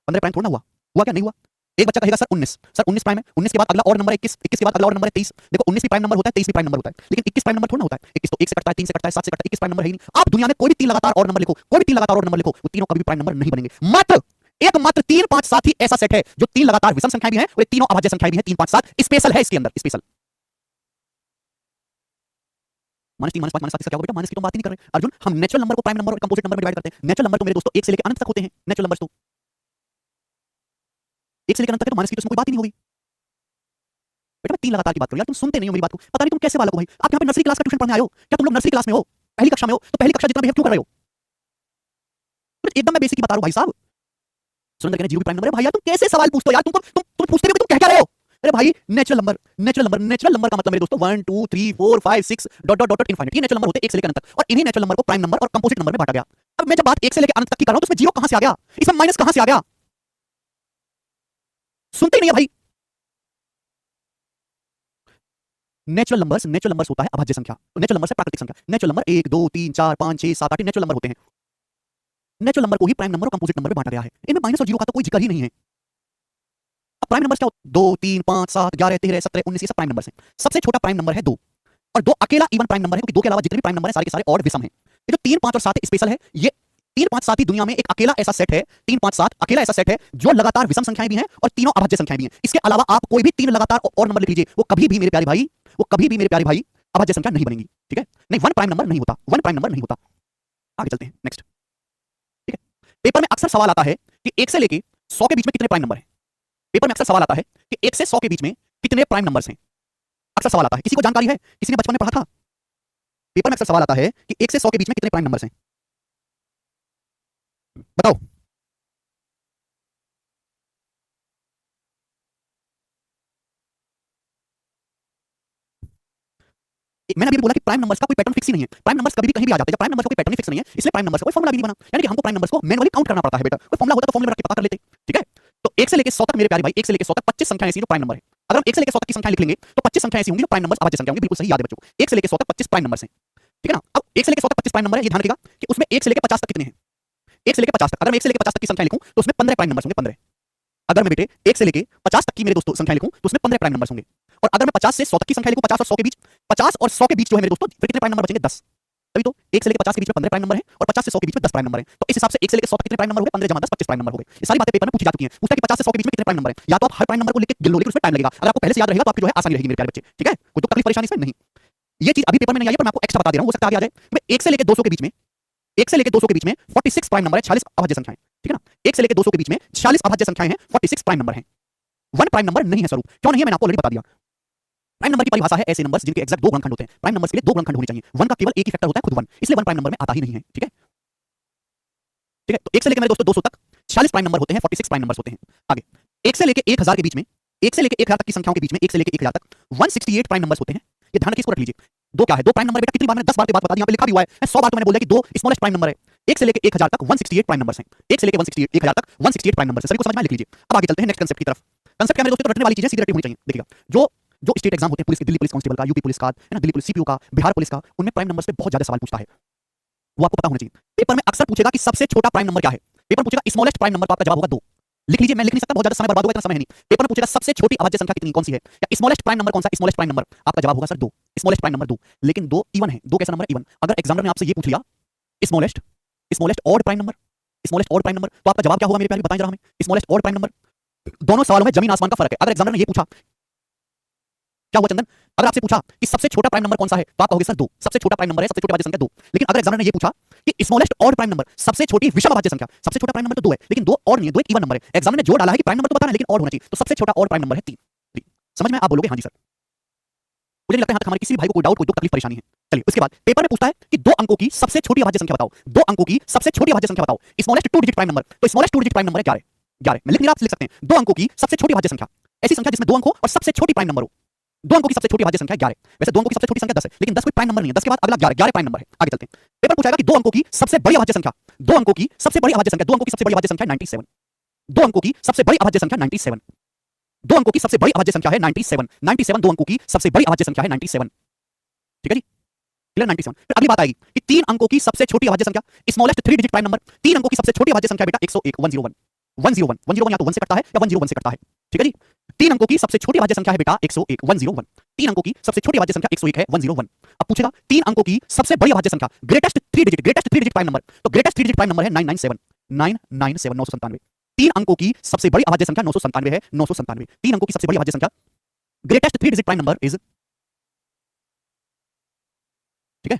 15 प्राइम थोड़ा ना हुआ, हुआ क्या नहीं हुआ। एक बच्चा कहेगा सर 19, सर 19 प्राइम है, 19 के बाद अगला और नंबर 21, 21 के बाद अगला और नंबर है 23। देखो 19 भी प्राइम नंबर होता है, 23 भी प्राइम नंबर होता है, लेकिन 21 प्राइम नंबर थोड़ा ना होता है। 21 तो 1 से कटता है, 3 से कटता है, 7 से कटता है, 21 प्राइम नंबर है ही नहीं। आप दुनिया में कोई भी तीन लगातार और नंबर लिखो, कोई भी तीन लगातार और नंबर लिखो, वो तीनों कभी भी प्राइम नंबर नहीं बनेंगे। मात्र एकमात्र 3 5 7 ही ऐसा सेट है जो तीन लगातार विषम संख्याएं भी हैं और ये तीनों अभाज्य संख्याएं भी हैं। 3 5 7 स्पेशल है, इसके अंदर स्पेशल। -3 -5 -7 क्या होगा बेटा, माइनस की तो बात ही नहीं कर रहे अर्जुन। हम नेचुरल नंबर को प्राइम नंबर और कंपोजिट नंबर में डिवाइड करते हैं। नेचुरल नंबर तो मेरे दोस्तों 1 से लेकर अनंत तक होते हैं, नेचुरल नंबर्स तो 1 से लेकर अनंत तक है, तो माइनस की तो कोई बात ही नहीं होगी बेटा। मैं तीन लगातार की बात करूं यार, तुम सुनते नहीं हो मेरी बात को, पता नहीं तुम कैसे बालक हो भाई। आप यहाँ पे नर्सरी क्लास का ट्यूशन पढ़ने आए हो क्या? तुम लोग नर्सरी क्लास में हो, पहली कक्षा में हो, तो पहली कक्षा जितना बिहेव क्यों कर रहे हो? एकदम मैं बेसिक ही बता रहा हूं भाई साहब। सुरेंद्र कहने जीरो भी प्राइम नंबर है। भाई यार तुम कैसे सवाल पूछते हो यार, तुम पूछते भी तुम कह क्या रहे हो? अरे भाई natural number, natural number, natural number का मतलब मेरे दोस्तों 1 2 3 4 5 6 डॉट डॉट डॉट इनफाइनाइट, ये नेचुरल नंबर होते हैं 1 से लेकर अनंत तक, और इन्हीं नेचुरल नंबर को प्राइम नंबर और कंपोजिट नंबर में बांटा गया। अब मैं जब बात 1 से लेकर अनंत तक की कर रहा हूं तो इसमें जीरो कहां से आ गया, इसमें माइनस कहां से आ गया? सुनते ही नहीं है भाई। नेचुरल नंबर्स होता है अभाज्य संख्या, नेचुरल नंबर है प्राकृतिक संख्या। नेचुरल नंबर 1 2 3 4 5 6 7 8 नेचुरल नंबर होते हैं। नेचुरल नंबर को ही प्राइम नंबर और कंपोजिट नंबर में बांटा गया है। इनमें माइनस और जीरो का तो कोई जिक्र ही नहीं है। अब प्राइम नंबर्स क्या होते हैं? 2 3 5 7 11 13 17 19 ये सब प्राइम नंबर्स हैं। सबसे छोटा प्राइम नंबर है 2, और 2 अकेला इवन प्राइम नंबर है, क्योंकि 2 के अलावा जितने भी प्राइम नंबर हैं सारे के सारे ऑड विषम हैं। ये जो 3 5 और 7 स्पेशल है, ये 3 5 7 ही दुनिया में एक अकेला ऐसा सेट है, 3 5 7 अकेला ऐसा सेट है जो लगातार विषम संख्याएं भी हैं और तीनों अभाज्य संख्याएं भी हैं। इसके अलावा आप कोई भी तीन लगातार और नंबर लिख लीजिए, वो कभी भी मेरे प्यारे भाई, वो कभी भी मेरे प्यारे भाई अभाज्य संख्या नहीं बनेगी, ठीक है। नहीं, वन प्राइम नंबर नहीं होता, वन प्राइम नंबर नहीं होता। आगे चलते हैं नेक्स्ट, ठीक है। पेपर में अक्सर सवाल आता है कि 1 से लेके 100 के बीच में कितने प्राइम नंबर हैं। पेपर में अक्सर सवाल आता है कि 1 से 100 के बीच में कितने प्राइम नंबर्स हैं। अक्सर सवाल आता है, किसी को जानकारी है, किसी ने बचपन में पढ़ा था? पेपर में अक्सर सवाल आता है कि 1 से 100 के बीच में कितने प्राइम नंबर्स हैं, बताओ। मैंने अभी बोला कि प्राइम नंबर्स का कोई पैटर्न फिक्स ही नहीं है। प्राइम नंबर्स कभी भी कहीं भी आ जाते हैं। जब प्राइम नंबर्स का कोई पैटर्न फिक्स नहीं है, इसलिए प्राइम नंबर्स का कोई फॉर्मूला भी नहीं बना, यानी कि हमको प्राइम नंबर्स को मैनुअली काउंट करना पड़ता है बेटा। कोई फॉर्मूला होता तो फॉर्मूला रख के पता कर लेते, ठीक है। तो 1 से लेके 100 तक मेरे प्यारे भाई, 1 से लेके 100 तक 25 संख्याएं ऐसी जो प्राइम नंबर है। अगर हम 1 से लेके 100 तक की संख्या लिख लेंगे तो 25 संख्याएं ऐसी होंगी जो प्राइम नंबर्स अभाज्य संख्या होंगी। बिल्कुल सही याद है बच्चों, 1 से लेके 100 तक 25 प्राइम नंबर्स हैं, ठीक है ना। अब 1 से लेके 100 तक 25 प्राइम नंबर है, ये ध्यान रखिएगा कि उसमें 1 से लेके 50 तक कितने हैं। 1 से लेके 50 तक, अगर मैं 1 से लेके 50 तक की संख्या लिखूं तो उसमें 15 प्राइम नंबर्स होंगे, 15। अगर मैं बेटे 1 से लेके 50 तक की मेरे दोस्तों संख्या लिखूं तो उसमें 15 प्राइम नंबर्स होंगे। और अगर मैं 50 से 100 तक की संख्या लिखूं, 50 और 100 के बीच, 50 और 100 के बीच जो है मेरे दोस्तों, फिर कितने प्राइम नंबर बचेंगे? 10। तभी तो 1 से लेके 50 के बीच में 15 प्राइम नंबर है और 50 से 100 के बीच में 10 प्राइम नंबर है। तो इस हिसाब से 1 से लेके 100 तक कितने प्राइम नंबर हो गए? 15 जमा 10 25 प्राइम नंबर हो गए। ये सारी बातें पेपर में पूछी जा चुकी हैं। पूछता है कि 50 से 100 के बीच में कितने प्राइम नंबर हैं। या तो आप हर प्राइम नंबर को लिख के गिन लो, लेकिन उसमें टाइम लगेगा। अगर आपको पहले से याद रहेगा तो आपकी जो है आसानी रहेगी मेरे प्यारे बच्चे, ठीक है। कोई तो तकलीफ परेशानी इसमें नहीं। ये चीज अभी पेपर में नहीं आई है, पर मैं आपको एक्स्ट्रा बता दे रहा हूं, हो सकता है आगे आ जाए। मैं 1 से लेके 200 के बीच में, 1 से लेके 200 के बीच में 46 प्राइम नंबर है, 46 अभाज्य संख्याएं, ठीक है ना। 1 से लेके 200 के बीच में 46 अभाज्य संख्याएं हैं, 46 प्राइम नंबर हैं। वन प्राइम नंबर नहीं है स्वरूप। क्यों नहीं है? मैंने आपको ऑलरेडी बता दिया। प्राइम नंबर की परिभाषा है ऐसे नंबर्स जिनके एग्जैक्ट दो गुणनखंड होते हैं। प्राइम नंबर्स के लिए दो गुणनखंड होने चाहिए। वन का केवल एक ही फैक्टर होता है, खुद वन, इसलिए वन प्राइम नंबर में आता ही नहीं है, ठीक है। ठीक है, तो 1 से लेके मेरे दोस्तों 200 तक 46 प्राइम नंबर होते हैं, 46 प्राइम नंबर्स होते हैं। आगे 1 से लेके 1000 के बीच में, 1 से लेके 1000 तक की संख्याओं के बीच में, 1 से लेके 1000 तक 168 प्राइम नंबर्स होते हैं। ये ध्यान रखिए, इसको रख लीजिए। दो क्या है? दो प्राइम नंबर बेटा, कितनी बार मैंने 10 बार की बात बता दी, यहां पे लिखा भी हुआ है। 100 बार तो मैंने बोला कि दो स्मॉलेस्ट प्राइम नंबर है। 1 से लेके 1000 तक 168 प्राइम नंबर्स हैं। 1 से लेके 168 1000 तक 168 प्राइम नंबर्स हैं। सभी को समझ में, लिख लीजिए। अब आगे चलते हैं नेक्स्ट कांसेप्ट की तरफ। कांसेप्ट क्या मेरे दोस्तों? रटने वाली चीजें सीधी रटी होनी चाहिए। देखिएगा, जो स्टेट एग्जाम होते हैं, पुलिस के, दिल्ली पुलिस कांस्टेबल का, यूपी पुलिस का, है ना, दिल्ली पुलिस सीपीओ का, बिहार पुलिस का, उनमें प्राइम नंबर्स पे बहुत ज्यादा सवाल पूछता है। वो आपको पता होना चाहिए। पेपर में अक्सर पूछेगा कि सबसे छोटा प्राइम नंबर क्या है। पेपर पूछेगा स्मॉलेस्ट प्राइम नंबर, तो आपका जवाब होगा 2। लिख लीजिए, मैं लिख नहीं सकता, बहुत ज्यादा समय बर्बाद होगा, इतना समय है नहीं। पेपर में पूछेगा सबसे छोटी अभाज्य संख्या कितनी, कौन सी है, या स्मॉलेस्ट प्राइम नंबर कौन सा, स्मॉलेस्ट प्राइम नंबर, आपका जवाब होगा सर 2। स्मॉलेस्ट प्राइम नंबर 2, लेकिन 2 इवन है। 2 कैसा नंबर है? इवन। अगर एग्जामिनर ने आपसे ये पूछ लिया smallest smallest odd prime number, smallest odd prime number, तो आपका जवाब क्या होगा मेरे प्यारे? बताएं जरा हमें। स्मॉलेस्ट ऑड प्राइम नंबर, दोनों सवालों में जमीन आसमान का फर्क है। अगर एग्जामिनर ने ये पूछा, क्या हुआ चंदन? अगर आपसे पूछा कि सबसे छोटा प्राइम नंबर कौन सा है, तो आप कहोगे सर 2। सबसे छोटा प्राइम नंबर है, सबसे छोटी अभाज्य संख्या 2। लेकिन अगर एग्जामिनर ने ये पूछा कि स्मॉलेस्ट ऑड प्राइम नंबर, सबसे छोटी विषम अभाज्य संख्या, सबसे छोटा प्राइम नंबर तो 2 है, लेकिन 2 ऑड नहीं है, 2 एक इवन नंबर है। एग्जाम ने जोड़ डाला है कि प्राइम नंबर तो बताना है लेकिन ऑड होना चाहिए, तो सबसे छोटा ऑड प्राइम नंबर है 3। समझ में? आप बोलोगे हां जी सर। मुझे नहीं लगता यहाँ तक हमारे किसी भी भाई को कोई डाउट, कोई दुख, तकलीफ, परेशानी है। चलिए उसके बाद पेपर में पूछता है कि 2 अंकों की सबसे छोटी अभाज्य संख्या बताओ, 2 अंकों की सबसे छोटी अभाज्य संख्या बताओ, स्मॉलेस्ट 2 डिजिट प्राइम नंबर। तो स्मॉलेस्ट 2 डिजिट प्राइम नंबर है 11। 11 मैं लिख नहीं रहा, आप लिख सकते हैं 2 अंकों की सबसे छोटी अभाज्य संख्या, ऐसी संख्या जिसमें 2 अंक हो और सबसे छोटी प्राइम नंबर हो। 2 अंकों की सबसे छोटी अभाज्य संख्या 11। वैसे 2 अंकों की सबसे छोटी संख्या 10 है, लेकिन 10 कोई प्राइम नंबर नहीं है, 10 के बाद अगला 11, 11 प्राइम नंबर है। आगे चलते हैं। पेपर पूछेगा कि 2 अंकों की सबसे बड़ी अभाज्य संख्या, 2 अंकों की सबसे बड़ी अभाज्य संख्या, 2 अंकों की सबसे बड़ी अभाज्य संख्या 97। 2 अंकों की सबसे बड़ी अभाज्य संख्या 97। 2 अंकों की सबसे बड़ी अभाज्य संख्या है 97। 97 2 अंकों की सबसे बड़ी अभाज्य संख्या है 97। ठीक है जी, क्लियर? 97। फिर अगली बात आएगी कि 3 अंकों की सबसे छोटी अभाज्य संख्या, स्मॉलेस्ट 3 डिजिट प्राइम नंबर। 3 अंकों की सबसे छोटी अभाज्य संख्या बेटा 101, 101। 101, 101 या तो 1 से कटता है या 101 से कटता है। ठीक है जी, 3 अंकों की सबसे छोटी अभाज्य संख्या है बेटा 101, 101। 3 अंकों की सबसे छोटी अभाज्य संख्या 101 है, 101। अब पूछेगा 3 अंकों की सबसे बड़ी अभाज्य संख्या, ग्रेटेस्ट 3 डिजिट प्राइम नंबर। तो ग्रेटेस्ट 3 डिजिट प्राइम नंबर है 997, 997, 997। 3 अंकों की सबसे बड़ी अभाज्य संख्या 997 है, 997। 3 अंकों की सबसे बड़ी अभाज्य संख्या, greatest 3 digit prime number is, ठीक है,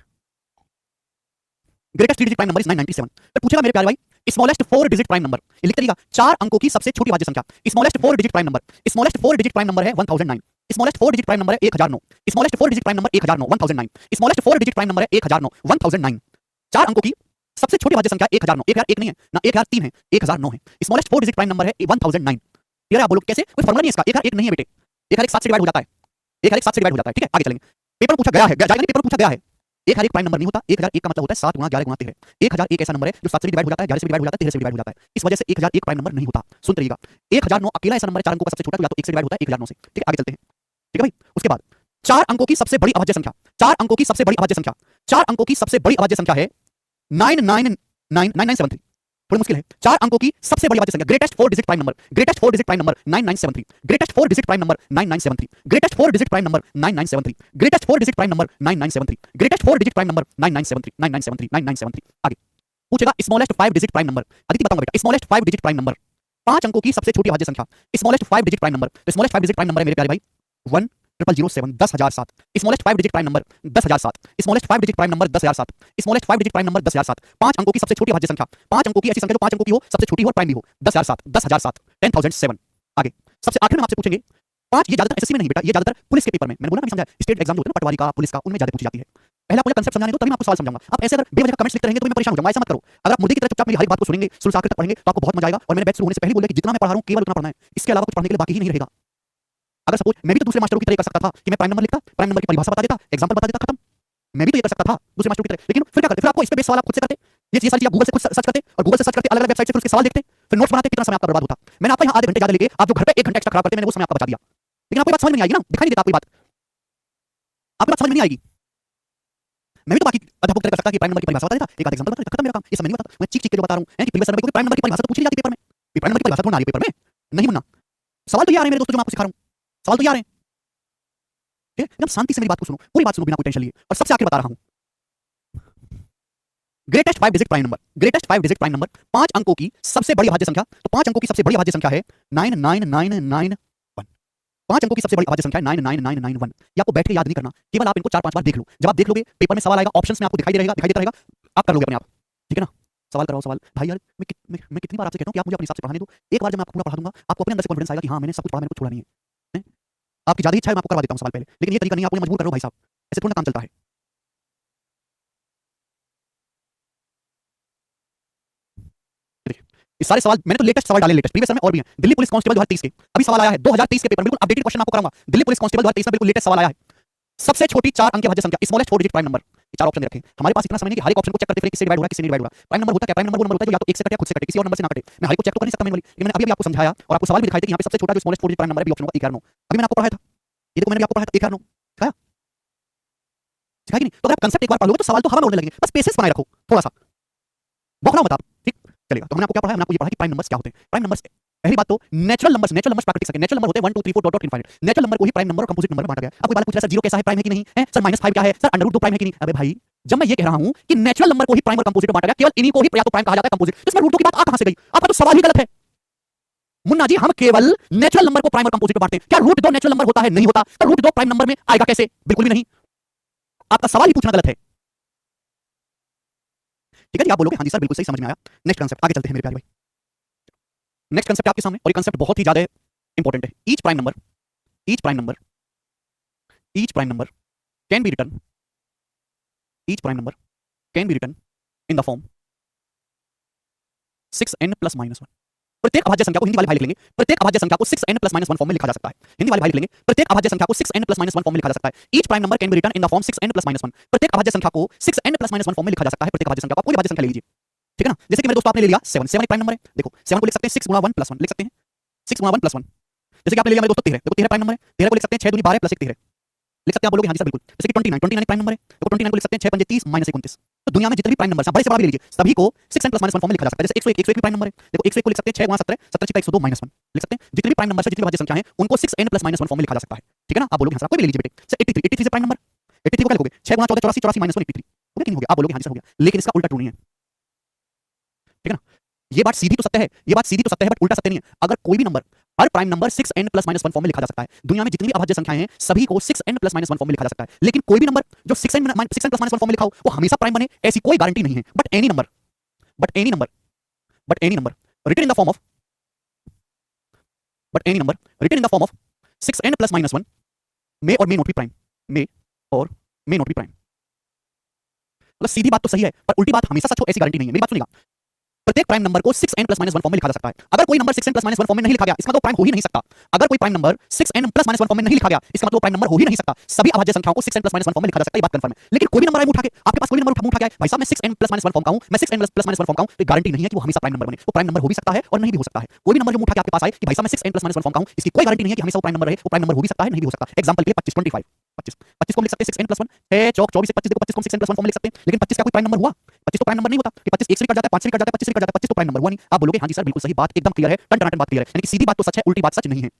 greatest 3 digit prime number is 997। फिर पूछेगा मेरे प्यारे भाई स्मॉलेस्ट 4 डिजिट प्राइम नंबर, ये लिख दीजिएगा 4 अंकों की सबसे छोटी अभाज्य संख्या, smallest 4 digit prime number. Smallest 4 digit prime number है 1009। स्मॉलेस्ट 4 डिजिट प्राइम नंबर है 1009। Smallest 4 digit prime number 1009, 1009। Smallest 4 digit prime number है 1009, 1009। 4 अंकों की सबसे छोटी अभाज्य संख्या 1009, 1001 नहीं है ना, 1003 है, 1009 है। स्मॉलेस्ट 4 डिजिट प्राइम नंबर है 1009। क्लियर? आप बोलो कैसे? कोई फॉर्मूला नहीं है इसका, 1001 नहीं है बेटे, 1001 7 से डिवाइड हो जाता है, 1001 7 से डिवाइड हो जाता है। ठीक है, आगे चलेंगे। पेपर पूछा गया है, पेपर पूछा गया है 1001 प्राइम नंबर नहीं होता, 1001 का मतलब होता है 7 गुणा 11 गुणा 13। 1001 ऐसा नंबर है जो 7 से डिवाइड हो जाता है, 11 से डिवाइड हो जाता है, 13 से डिवाइड हो जाता है। इस वजह से 1001 प्राइम नंबर नहीं होता। सुन रहिएगा, 1009 अकेला ऐसा नंबर है 4 अंकों का सबसे छोटा, तो या तो 1 से डिवाइड होता है 1009 से। ठीक है, आगे चलते हैं। ठीक है भाई, उसके बाद 4 अंकों की सबसे बड़ी अभाज्य संख्या, 4 अंकों की सबसे बड़ी अभाज्य संख्या, 4 अंकों की सबसे बड़ी अभाज्य संख्या है 9973। थोड़ी मुश्किल है। 4 अंकों की सबसे बड़ी अभाज्य संख्या, greatest 4 digit prime number, greatest 4 digit prime number 9973, greatest 4 digit prime number 9973, greatest 4 digit prime number 9973, greatest 4 digit prime number 9973, greatest 4 digit prime number 9973, 9973, 9973। आगे पूछेगा smallest 5 digit prime number, Aditi बताऊंगा बेटा, स्मॉलेस्ट 5 डिजिट प्राइम नंबर, 5 अंकों की सबसे छोटी अभाज्य संख्या, स्मॉलेस्ट 5 डिजिट प्राइम नंबर। तो स्मॉलेस्ट 5 डिजिट प्राइम नंबर है मेरे प्यारे भाई 1007, 10007। Smallest 5 digit prime number 10007। Smallest 5 digit prime number 10007। Smallest 5 digit prime number 10007। 5 अंकों की सबसे छोटी अभाज्य संख्या, 5 अंकों की ऐसी संख्या जो 5 अंकों की हो, सबसे छोटी हो और प्राइम भी हो, 10007, 10007, 10007। आगे सबसे आखिर में आपसे पूछेंगे 5, ये ज्यादातर एसएससी में नहीं बेटा, ये ज्यादातर पुलिस के पेपर में, मैंने बोला ना, समझा, स्टेट एग्जाम जो होते हैं पटवारी का, पुलिस का, उनमें ज्यादा पूछी जाती है। पहला मुझे कंसेप्ट समझाने दो, तभी मैं आपको सवाल समझाऊंगा। आप ऐसे अगर बेवजह कमेंट्स लिखते रहेंगे तो मैं परेशान हो जाऊंगा, ऐसा मत करो। अगर आप मुर्दे की तरह चुपचाप मेरी हर एक बात को सुनेंगे, शुरू से आखिर तक पढ़ेंगे तो आपको बहुत मजा आएगा। और मैंने बैच शुरू होने से पहले बोला कि जितना मैं पढ़ा रहा हूं केवल उतना पढ़ना है, इसके अलावा कुछ पढ़ने के लिए बाकी ही नहीं रहेगा। अगर सपोज मैं भी तो दूसरे मास्टरों की तरह कर सकता था कि मैं प्राइम नंबर लिखता, प्राइम नंबर की परिभाषा बता देता, एग्जांपल बता देता, खत्म। मैं भी तो ये कर सकता था दूसरे मास्टरों की तरह, लेकिन फिर क्या करते? फिर आपको इस पे बेस सवाल आप खुद से करते, ये सारी चीजें गूगल से खुद सर्च करते, और गूगल से सर्च करके अलग अलग वेबसाइट से उसके सवाल देखते, फिर नोट्स बनाते, कितना समय आपका बर्बाद होता। मैंने आपका यहाँ आधे घंटे ज्यादा लेके आप जो घर पे 1 घंटा एक्स्ट्रा खराब करते, मैंने वो समय आपका बचा दिया। लेकिन आपको बात समझ में नहीं आएगी ना, दिखाई नहीं देता आपको बात, आपको बात समझ में नहीं आएगी। मैं भी तो बाकी अध्यापक तरह कर सकता कि प्राइम नंबर की परिभाषा बता देता, एक आध एग्जांपल बता देता, खत्म मेरा काम। ये समय नहीं बता, मैं चीख चीख के जो बता रहा हूं कि प्रीवियस सर्वे कोई प्राइम नंबर की परिभाषा तो पूछ ही जाती पेपर में, प्राइम नंबर की परिभाषा कौन आ रही है पेपर में? नहीं मुन्ना, सवाल तो ये आ रहे हैं मेरे दोस्तों, जो मैं आपको सिखा रहा हूं, सवाल तो ये आ रहे हैं। ठीक है, एकदम शांति से मेरी बात को सुनो, पूरी बात सुनो बिना कोई टेंशन लिए, और सबसे आखिर बता रहा हूं। Greatest 5 digit prime number, greatest 5 digit prime number, 5 अंकों की सबसे बड़ी अभाज्य संख्या। तो 5 अंकों की सबसे बड़ी अभाज्य संख्या है 99991। 5 अंकों की सबसे बड़ी अभाज्य संख्या है 99991। ये आपको बैठ के याद नहीं करना, केवल आप इनको 4-5 बार देख लो। जब आप देख लोगे पेपर में सवाल आएगा, ऑप्शंस में आपको दिखाई देता रहेगा, आप कर लोगे अपने आप। ठीक है ना? सवाल कराओ सवाल। भाई यार मैं कितनी बार आपसे कहता हूं कि आप मुझे अपने हिसाब से पढ़ाने दो। एक बार जब मैं आपको पूरा पढ़ा दूंगा, आपको अपने अंदर से कॉन्फिडेंस आएगा कि हां मैंने सब कुछ पढ़ा, मैंने कुछ छोड़ा नहीं है। आपकी ज्यादा इच्छा है मैं आपको करवा देता हूं सवाल पहले, लेकिन ये तरीका नहीं, आप मुझे मजबूर कर रहे हो भाई साहब, ऐसे थोड़ा काम चलता है। इस सारे सवाल मैंने तो लेटेस्ट सवाल डाले, लेटेस्ट प्रीवियस में और भी हैं। दिल्ली पुलिस कांस्टेबल 2023 के अभी सवाल आया है, 2023 के पेपर में, बिल्कुल अपडेटेड क्वेश्चन आपको कराऊंगा। दिल्ली पुलिस कांस्टेबल 2023 में बिल्कुल लेटेस्ट सवाल आया है। सबसे छोटी 4 अंक की अभाज्य संख्या, smallest 4 digit prime number. 4 option रखे हमारे पास, इतना समय नहीं कि हर एक ऑप्शन को चेक करते फिर किससे डिवाइड हो रहा है, किससे डिवाइड हो रहा है। प्राइम नंबर होता है क्या? प्राइम नंबर वो नंबर होता है जो या तो 1 से कटे या खुद से कटे, किसी और नंबर से ना कटे। मैं हर एक को चेक तो कर नहीं सकता मैनुअली, लेकिन मैंने अभी आपको समझाया और आपको सवाल भी दिखाए थे कि यहां पे सबसे छोटा जो स्मॉलेस्ट 4 डिजिट प्राइम नंबर है, बी ऑप्शन होगा 1109। अभी मैंने आपको पढ़ाया था, ये देखो मैंने आपको पढ़ाया था 1109, सिखाया सिखाया कि नहीं? तो अगर आप कंसेप्ट एक बार पढ़ लोगे तो सवाल तो हवा में उड़ने लगेंगे। बस पेशेंस बनाए रखो थोड़ा सा, बौखलाओ मत आप, ठीक चलेगा। तो हमने आपको क्या पढ़ाया? हमने आपको ये पढ़ा कि प्राइम नंबर्स क्या होते हैं। प्राइम नंबर्स, पहली बात तो नेचुरल नंबर्स प्राकृतिक संख्या, नेचुरल नंबर होते हैं 1 2 3 4 dot dot infinite. Natural number को ही प्राइम नंबर और कंपोजिट नंबर में बांटा गया। अब कोई बात पूछ रहा है सर 0 कैसा है, प्राइम है कि नहीं है? सर -5 क्या है? सर √2 प्राइम है कि नहीं? अबे भाई, जब मैं ये कह रहा हूं कि नेचुरल नंबर को ही प्राइम और कंपोजिट में बांटा गया, केवल इन्हीं को ही या तो प्राइम कहा जाता है, कंपोजिट, इसमें √2 की बात आ कहां से गई? आपका तो सवाल ही गलत है मुन्ना जी। हम केवल नेचुरल नंबर को प्राइम और कंपोजिट में बांटते हैं। क्या √2 नेचुरल नंबर होता है? नहीं होता। तो √2 प्राइम नंबर में आएगा कैसे? बिल्कुल भी नहीं। आपका सवाल ही पूछना गलत है। ठीक है जी, आप बोलोगे हाँ जी सर बिल्कुल सही समझ में आया। नेक्स्ट कंसेप्ट आगे चलते हैं मेरे प्यारे भाई। नेक्स्ट कंसेप्ट आपके सामने, और ये कंसेप्ट बहुत ही ज्यादा इंपॉर्टेंट है। Each prime number, each prime number, each prime number can be return, each prime number can be return in the form 6n plus minus 1। प्रत्येक अभाज्य संख्या को हिंदी वाले भाई लिख लेंगे, प्रत्येक अभाज्य संख्या को 6n प्लस माइनस 1 फॉर्म में लिखा जा सकता है। हिंदी वाले भाई लिख लेंगे, प्रत्येक अभाज्य संख्या को 6n प्लस माइनस 1 फॉर्म में लिखा जा सकता है। Each prime number can be return in the form 6n plus minus 1। प्रत्येक अभाज्य संख्या को 6n प्लस माइनस 1 फॉर्म में लिखा जा सकता है। प्रत्येक अभाज्य संख्या को, कोई अभाज्य संख्या ले लीजिए, ठीक है ना। जैसे कि मेरे दोस्तों आपने ले लिया 7, 7 एक प्राइम नंबर है। देखो 7 को लिख सकते हैं 6 गुणा 1 प्लस 1 लिख सकते हैं, 6 गुणा 1 प्लस 1। जैसे कि आपने ले लिया मेरे दोस्तों 13, देखो 13 प्राइम नंबर है, 13 को लिख सकते हैं 6 दूनी 12 प्लस 1 13 लिख सकते हैं। आप बोलोगे हाँ जी सर बिल्कुल। जैसे कि 29, 29 प्राइम नंबर है, देखो 29 को लिख सकते हैं 6 पंजे 30 माइनस 29। तो दुनिया में जितने भी प्राइम नंबर हैं बड़े से बड़ा भी ले लीजिए, सभी को 6n प्लस माइनस 1 फॉर्म में लिखा जा सकता है। जैसे 101, 101 भी प्राइम नंबर है, देखो 101 को लिख सकते हैं 6 गुणा 17, 17 छिका 102 माइनस 1 लिख सकते हैं। जितने भी प्राइम नंबर है, जितनी भाज्य संख्या है, उनको 6n प्लस माइनस 1 फॉर्म में लिखा जा सकता है, ठीक है ना। आप बोलोगे हाँ सर, कोई भी ले लीजिए बेटे। 83, 83 से प्राइम नंबर, 83 को क्या लिखोगे 6 गुणा 14 84, 84 माइनस 1 83 हो गया कि नहीं हो गया। आप बोलोगे हाँ जी सर हो गया, लेकिन इसका उल्टा ट्रू नहीं है, ठीक है ना। ये बात सीधी तो सत्य है, ये बात सीधी तो सत्य है, बट उल्टा सत्य नहीं है। अगर कोई भी नंबर, हर prime number 6n plus minus 1 form में लिखा जा सकता है। दुनिया में जितनी भी अभाज्य संख्याएं हैं सभी को 6n प्लस माइनस 1 फॉर्म में लिखा जा सकता है। लेकिन कोई भी नंबर जो 6n प्लस माइनस 1 फॉर्म में लिखा हो वो हमेशा प्राइम बने, ऐसी कोई गारंटी नहीं है। But any number written in the form of, but any number written in the form of 6n plus minus 1 may or may not be prime, may or may not be prime. मतलब सीधी बात तो सही है, पर उल्टी बात हमेशा सच हो ऐसी गारंटी नहीं है। मेरी बात सुनिएगा, प्रत्येक प्राइम नंबर को 6n प्लस माइनस 1 फॉर्म में लिखा जा सकता है। अगर कोई number 6n plus minus 1 form में नहीं लिखा गया, इसका मतलब प्राइम हो ही नहीं सकता। अगर कोई prime number 6n plus minus 1 form में नहीं लिखा गया, इसका मतलब प्राइम नंबर हो ही नहीं सकता। सभी अभाज्य संख्याओं को 6n प्लस माइनस 1 फॉर्म में लिखा जा सकता है, ये बात कंफर्म है। लेकिन कोई भी नंबर उठा के, आपके पास कोई नंबर उठा के आए, भाई साहब मैं 6n प्लस माइनस 1 फॉर्म का हूं, मैं 6n प्लस माइनस 1 फॉर्म का हूं, तो गारंटी नहीं है कि वो हमेशा प्राइम नंबर बने। वो प्राइम नंबर हो भी सकता है और नहीं भी हो सकता है। कोई भी नंबर जो उठा के आपके पास आए कि भाई साहब मैं 6n प्लस माइनस 1 फॉर्म का हूं, इसकी कोई गारंटी नहीं है कि हमेशा वो प्राइम नंबर रहे। वो प्राइम नंबर हो भी सकता है, नहीं भी हो सकता। एग्जांपल के लिए 25, 25, 25 को हम लिख सकते हैं 6n प्लस 1, 6 चौक 24 25, देखो 25 को 6n प्लस 1 फॉर्म में लिख सकते हैं। लेकिन 25 का कोई प्राइम नंबर हुआ? 25 तो प्राइम नंबर नहीं होता कि 25 1 से भी कट जाता है, 5 से भी कट जाता है, 25 से भी कट जाता है, 25 तो प्राइम नंबर हुआ नहीं। आप बोलोगे हाँ जी सर बिल्कुल सही, बात एकदम क्लियर है, टन बात क्लियर है। यानी कि सीधी बात तो सच है, उल्टी बात सच नहीं है।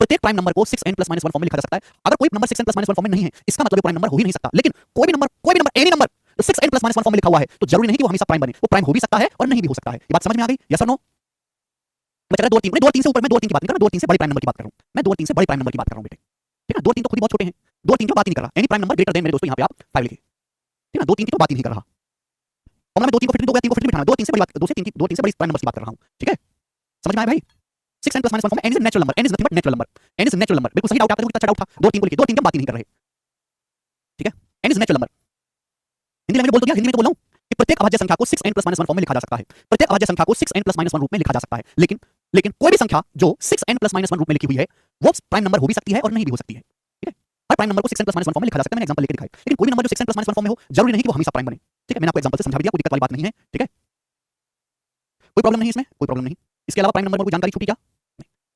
प्रत्येक प्राइम नंबर को 6n प्लस माइनस 1 फॉर्म में लिखा जा सकता है। अगर कोई number 6n plus minus 1 form में नहीं है, इसका मतलब प्राइम नंबर हो ही नहीं सकता। लेकिन कोई भी number any number 6n plus minus 1 form में लिखा हुआ है, तो जरूरी नहीं कि वो हमेशा प्राइम बने। वो प्राइम हो भी सकता है और नहीं भी हो सकता है। ये बात समझ में आ गई? यस और नो? मैं चल रहा 2 और 3, मैं 2 और 3 से ऊपर, मैं 2 और 3 की बात नहीं कर रहा, 2 और 3 से बड़े प्राइम नंबर की बात कर रहा हूं। मैं 2 और 3 से बड़े प्राइम नंबर की बात कर रहा हूं बेटे, ठीक है। 2 और 3 तो खुद ही बहुत छोटे हैं, 2 और 3 की बात ही नहीं कर रहा। Any prime number greater than, मेरे दोस्तों यहां पे आप 5 लिखिए, ठीक है। 2 3 की तो बात ही नहीं कर रहा। और मैं 2 3 को फिर 2 3 को फिर बिठाना, 2 3 से बड़ी बात, 2 से 3 की, 2 3 से बड़ी प्राइम नंबर की बात कर रहा हूं, ठीक है। समझ में आया भाई? 6n प्लस माइनस 1 फॉर्म में n is natural number, n is nothing but natural number, n is natural number. बिल्कुल सही डाउट आता है, कितना अच्छा डाउट था। 2 3 को लिखिए, 2 3 की बात ही नहीं कर रहे, ठीक है। n is natural number, Hindi में बोल दो, हिंदी में तो बोल रहा हूं कि प्रत्येक अभाज्य संख्या को 6n प्लस माइनस 1 फॉर्म में लिखा जा सकता है। प्रत्येक अभाज्य संख्या को 6n प्लस माइनस 1 रूप में लिखा जा सकता है। लेकिन कोई भी संख्या जो 6n प्लस माइनस 1 रूप में लिखी हुई है, वो प्राइम नंबर हो भी सकती है और नहीं भी हो सकती है, ठीक है। हर प्राइम नंबर को 6n प्लस माइनस 1 फॉर्म में लिखा जा सकता है, मैंने एग्जांपल लेके दिखाया। लेकिन कोई भी नंबर जो 6n प्लस माइनस 1 फॉर्म में हो, जरूरी नहीं कि वो हमेशा प्राइम बने, ठीक है। मैंने आपको एग्जांपल से समझा दिया, कोई दिक्कत वाली बात नहीं है, ठीक है। कोई प्रॉब्लम नहीं इसमें, कोई प्रॉब्लम नहीं। इसके अलावा प्राइम नंबर में कोई जानकारी छूटी क्या?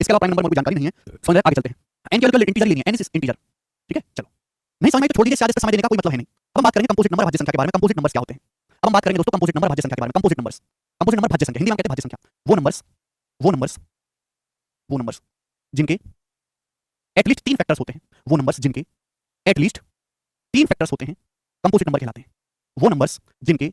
इसके अलावा प्राइम नंबर में कोई जानकारी नहीं है। समझ आगे चलते हैं। n केवल इंटीजर लेनी है, n इज इंटीजर, ठीक है। चलो नहीं समझ में तो छोड़ दीजिए, शायद इस समय देने का कोई मतलब है नहीं। अब हम बात करेंगे कंपोजिट नंबर भाज्य संख्या के बारे में। कंपोजिट नंबर्स क्या होते हैं? अब हम बात करेंगे दोस्तों कंपोजिट नंबर भाज्य संख्या के बारे में। कंपोजिट नंबर भाज्य संख्या, हिंदी में कहते हैं भाज्य संख्या। वो नंबर्स जिनके एटलीस्ट 3 फैक्टर्स होते हैं, वो नंबर्स जिनके एटलीस्ट 3 फैक्टर्स होते हैं, कंपोजिट नंबर कहलाते हैं। वो नंबर्स जिनके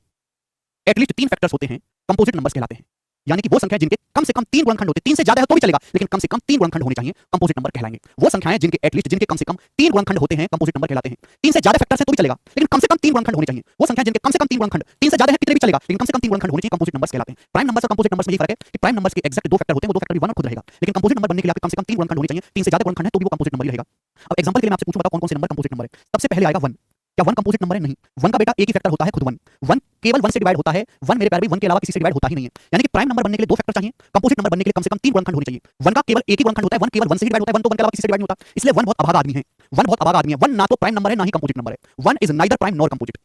एटलीस्ट 3 फैक्टर्स होते हैं, कंपोजिट नंबर्स कहलाते हैं। यानी कि वो संख्या जिनके कम से कम 3 गुणनखंड होते हैं, 3 से ज्यादा है तो भी चलेगा, लेकिन कम से कम 3 गुणनखंड होने चाहिए, कंपोजिट नंबर कहलाएंगे। वो संख्याएं जिनके कम से कम 3 गुणनखंड होते हैं, कंपोजिट नंबर कहलाते हैं। 3 से ज्यादा फैक्टर्स है तो भी चलेगा, लेकिन कम से कम 3 गुणनखंड होने चाहिए। वो संख्या जिनके कम से कम 3 गुणनखंड, 3 से ज्यादा है कितने भी चलेगा, लेकिन कम से कम 3 गुणनखंड होने चाहिए, कंपोजिट नंबर्स कहलाते हैं। प्राइम नंबर्स और कंपोजिट नंबर्स में ये फर्क है कि प्राइम नंबर्स के एग्जैक्ट 2 फैक्टर होते हैं, वो 2 फैक्टर भी 1 और खुद रहेगा, लेकिन कंपोजिट नंबर बनने के लिए आपके कम से कम 3 गुणनखंड होने चाहिए। 3 से ज्यादा गुणनखंड है तो भी वो कंपोजिट नंबर ही रहेगा। अब एग्जांपल के लिए मैं आपसे पूछूं, बताओ कौन-कौन से नंबर कंपोजिट नंबर है? सबसे पहले आएगा 1। क्या 1 कंपोजिट नंबर है? नहीं। 1 का बेटा एक ही फैक्टर होता है, खुद 1। 1 केवल 1 से डिवाइड होता है। 1 मेरे प्यारे भाई 1 के अलावा किसी से डिवाइड होता ही नहीं है। यानी कि प्राइम नंबर बनने के लिए 2 फैक्टर चाहिए, कंपोजिट नंबर बनने के लिए कम से कम 3 गुणनखंड होने चाहिए। 1 का केवल एक ही गुणनखंड होता है, 1 केवल 1 से ही डिवाइड होता है, 1 तो 1 के अलावा किसी से डिवाइड नहीं होता। इसलिए 1 बहुत अभागा आदमी है। 1 बहुत अभागा आदमी है। 1 ना तो प्राइम नंबर है, ना ही कंपोजिट नंबर है। 1 is neither prime nor composite.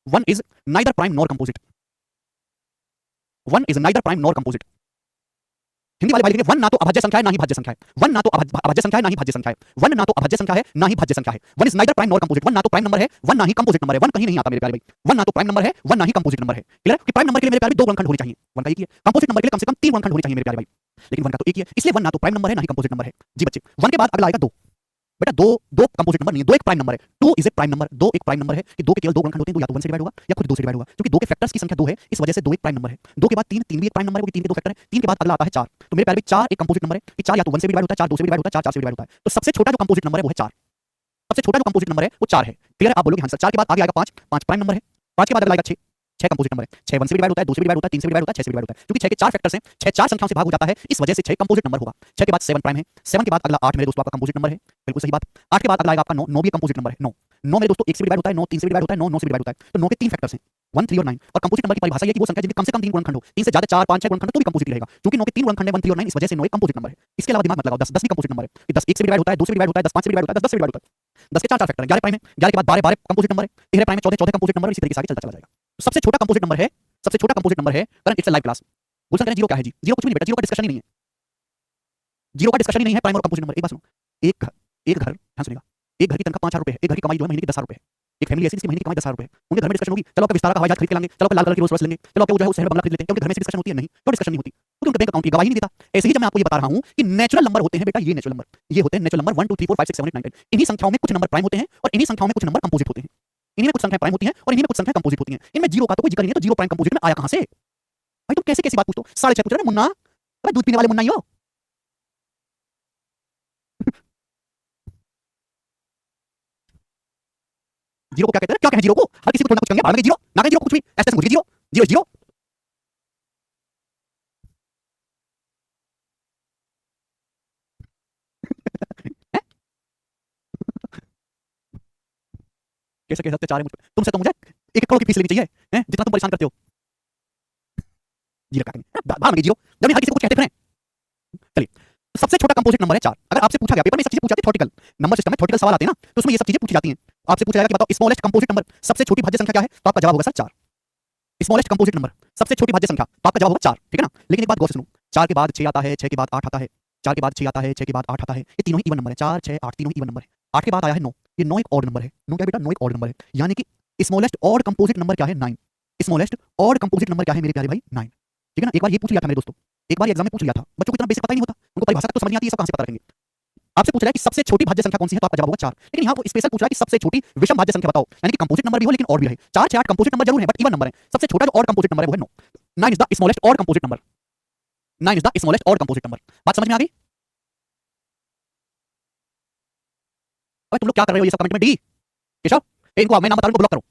1 is neither prime nor composite. 1 is neither prime nor composite. Hindi वाले भाई लिखेंगे 1 ना तो अभाज्य संख्या है, ना ही भाज्य संख्या है। 1 ना तो अभाज्य संख्या है, ना ही भाज्य संख्या है। 1 ना तो अभाज्य संख्या है, ना ही भाज्य संख्या है। 1 is neither prime nor composite. 1 ना तो प्राइम नंबर है, 1 ना ही कंपोजिट नंबर है। 1 कहीं नहीं आता मेरे प्यारे भाई। 1 ना तो प्राइम नंबर है, 1 ना ही कंपोजिट नंबर है। क्लियर है कि प्राइम नंबर के लिए मेरे प्यारे 2 गुणनखंड होने चाहिए। 1 का एक ही है। कंपोजिट नंबर के लिए कम से कम 3 गुणनखंड होने चाहिए मेरे प्यारे भाई, लेकिन 1 का तो एक ही है। इसलिए 1 ना तो प्राइम नंबर है, ना ही कंपोजिट नंबर है। जी बच्चे, 1 के बाद अगला आएगा 2। बेटा 2 कंपोजिट नंबर नहीं है, 2 एक प्राइम नंबर है। 2 इज ए प्राइम नंबर। 2 एक प्राइम नंबर है कि 2 के केवल 2 गुणनखंड होते हैं, 2 या तो 1 से डिवाइड होगा या खुद 2 से डिवाइड होगा। क्योंकि 2 के फैक्टर्स की संख्या 2 है, इस वजह से 2 एक प्राइम नंबर है। 2 के बाद 3 भी एक प्राइम नंबर है, क्योंकि 3 के 2 फैक्टर है। 3 के बाद अगला आता है 4। तो मेरे प्यारे भाई 4 एक कंपोजिट नंबर है कि 4 या तो 1 से डिवाइड होता है, 4 2 से डिवाइड होता है, 4 4 से डिवाइड होता है। तो सबसे छोटा जो कंपोजिट नंबर है वो है 4। सबसे छोटा जो कंपोजिट नंबर है वो 4 है। क्लियर है? आप बोलोगे हाँ सर। 4 के बाद आगे आएगा 5 प्राइम नंबर है। 5 के बाद अगला आएगा 6 छह कंपोजिट नंबर है। 6 1 से भी डिवाइड होता है, 2 से भी डिवाइड होता है, 3 से भी डिवाइड होता है, 6 से भी डिवाइड होता है। क्योंकि 6 के 4 फैक्टर्स हैं, 6 4 संख्याओं से भाग हो जाता है, इस वजह से 6 कंपोजिट नंबर होगा। 6 के बाद 7 प्राइम है, 7 के बाद अगला 8 मेरे दोस्तों आपका कंपोजिट नंबर है, बिल्कुल सही बात। 8 के बाद अगला आएगा आपका 9, 9 भी कंपोजिट नंबर है। 9 9 मेरे दोस्तों 1 से भी डिवाइड होता है, 9 3 से भी डिवाइड होता है, 9 9 से भी डिवाइड होता है। तो 9 के 3 फैक्टर्स हैं, 1 3 और 9। और कंपोजिट नंबर की परिभाषा ये है कि वो संख्या जिनके कम से कम 3 गुणनखंड हो, 3 से ज्यादा 4 5 6 गुणनखंड तो भी कंपोजिट रहेगा। क्योंकि 9 के 3 गुणनखंड है 1 3 और 9, इस वजह से 9 एक कंपोजिट नंबर है। इसके अलावा दिमाग मत लगाओ, 10 10 भी कंपोजिट नंबर है। 10 1 से भी डिवाइड होता है, 2 से भी डिवाइड होता है, 10 5 से भी डिवाइड होता है, 10 10 से भी डिवाइड होता है। 10 के 4 4 फैक्टर हैं, 11 प्राइम है, 11 के बाद 12 12 कंपोजिट नंबर है, 13 प्राइम है, 14 14 कंपोजिट नंबर, इसी तरीके से आगे चलता चला जाएगा। तो सबसे छोटा कंपोजिट नंबर है, सबसे छोटा कंपोजिट नंबर है current it's a live class. Gulshan करें जीरो क्या है जी? जीरो कुछ भी नहीं बेटा, जीरो का डिस्कशन ही नहीं है। जीरो का डिस्कशन ही नहीं है प्राइम और कंपोजिट नंबर। एक बात सुनो, एक घर ध्यान सुनिएगा, एक घर की तनख्वाह 5,000 रुपए है, एक घर की कमाई जो है महीने की 10,000 रुपए है। एक फैमिली ऐसी जिसकी महीने की कमाई 10,000 रुपए है, उनके घर में डिस्कशन होगी, चलो आपका विस्तारा का हवाई जहाज खरीद के लाएंगे, चलो आपका लाल कलर की रोल्स रॉयस लेंगे, चलो आपका वो जो है शहर बंगला खरीद लेते हैं। उनके घर में डिस्कशन होती है? नहीं, क्यों डिस्कशन नहीं होती? क्योंकि उनका बैंक अकाउंट की गवाही नहीं देता। ऐसे ही जब मैं आपको ये बता रहा हूं कि नेचुरल नंबर होते हैं बेटा, ये नेचुरल नंबर, ये होते हैं नेचुरल नंबर 1 2 3 4 5 6 7 8 9 10। इन्हीं संख्याओं में कुछ नंबर प्राइम होते हैं और इन्हीं संख्याओं में कुछ नंबर कंपोजिट होते हैं। इन्हीं में कुछ संख्याएं प्राइम होती हैं और इन्हीं में कुछ संख्याएं कंपोजिट होती हैं। इनमें जीरो का तो कोई जिक्र नहीं है, तो जीरो प्राइम कंपोजिट में आया कहां से? भाई तुम कैसे कैसी बात पूछते हो? 6.5 पूछ रहे हो मुन्ना, अबे दूध पीने वाले मुन्ना ही हो। जीरो को क्या कहते हैं? क्या कहें जीरो को? हर किसी को थोड़ा कुछ कहेंगे, बाद में जीरो ना कहें जीरो कुछ भी, ऐसे कुछ भी जीरो जीरो जीरो। कैसे कह सकते चार है मुझ पे? तुमसे तो मुझे 1 करोड़ की फीस लेनी चाहिए हैं, जितना तुम परेशान करते हो। जीरो क्या कहेंगे? बाद में जीरो, जब हर किसी को कुछ कहते फिरें। चलिए, सबसे छोटा कंपोजिट नंबर है 4। अगर आपसे पूछा गया, पेपर में सब चीजें पूछी जाती है, थ्योरेटिकल नंबर सिस्टम में थ्योरेटिकल सवाल आते हैं ना, तो उसमें ये सब चीजें पूछी जाती हैं। आपसे पूछा जाएगा कि बताओ स्मॉलेस्ट कंपोजिट नंबर, सबसे छोटी भाज्य संख्या क्या है? तो आपका जवाब होगा सर 4। स्मॉलेस्ट कंपोजिट नंबर, सबसे छोटी भाज्य संख्या, तो आपका जवाब होगा 4, ठीक है ना? लेकिन एक बात गौर से सुनो, 4 के बाद 6 आता है, 6 के बाद 8 आता है, 4 के बाद 6 आता है, 6 के बाद 8 आता है, ये तीनों ही इवन नंबर है। 4 6 8 तीनों ही इवन नंबर है। 8 के बाद आया है 9, ये 9 एक ऑड नंबर है। 9 क्या बेटा? 9 एक ऑड नंबर है, यानी कि स्मॉलेस्ट ऑड कंपोजिट नंबर क्या है? 9। स्मॉलेस्ट ऑड कंपोजिट नंबर क्या है मेरे प्यारे भाई? 9, ठीक है ना? एक बार ये पूछ लिया था मेरे दोस्तों, एक बार एग्जाम में पूछ लिया था। बच्चों को इतना बेसिक पता ही नहीं होता, उनको परिभाषा तो समझ नहीं आती, ये सब कहां से पता रखेंगे? आपसे पूछ रहा है कि सबसे छोटी भाज्य संख्या कौन सी है, तो आपका जवाब होगा 4। लेकिन यहाँ वो स्पेशल पूछ रहा है कि सबसे छोटी विषम भाज्य संख्या बताओ, यानी कि कंपोजिट नंबर भी हो लेकिन और भी रहे। 4 6 8 कंपोजिट नंबर जरूर है बट इवन नंबर है। सबसे छोटा जो ऑड कंपोजिट नंबर है वो है 9। 9 is the smallest odd composite number. 9 is the smallest odd composite number. बात समझ में आ गई? अरे तुम लोग क्या कर रहे हो ये सब कमेंट में? डी केशव, इनको मैं नाम बता रहा हूं, इनको ब्लॉक करो,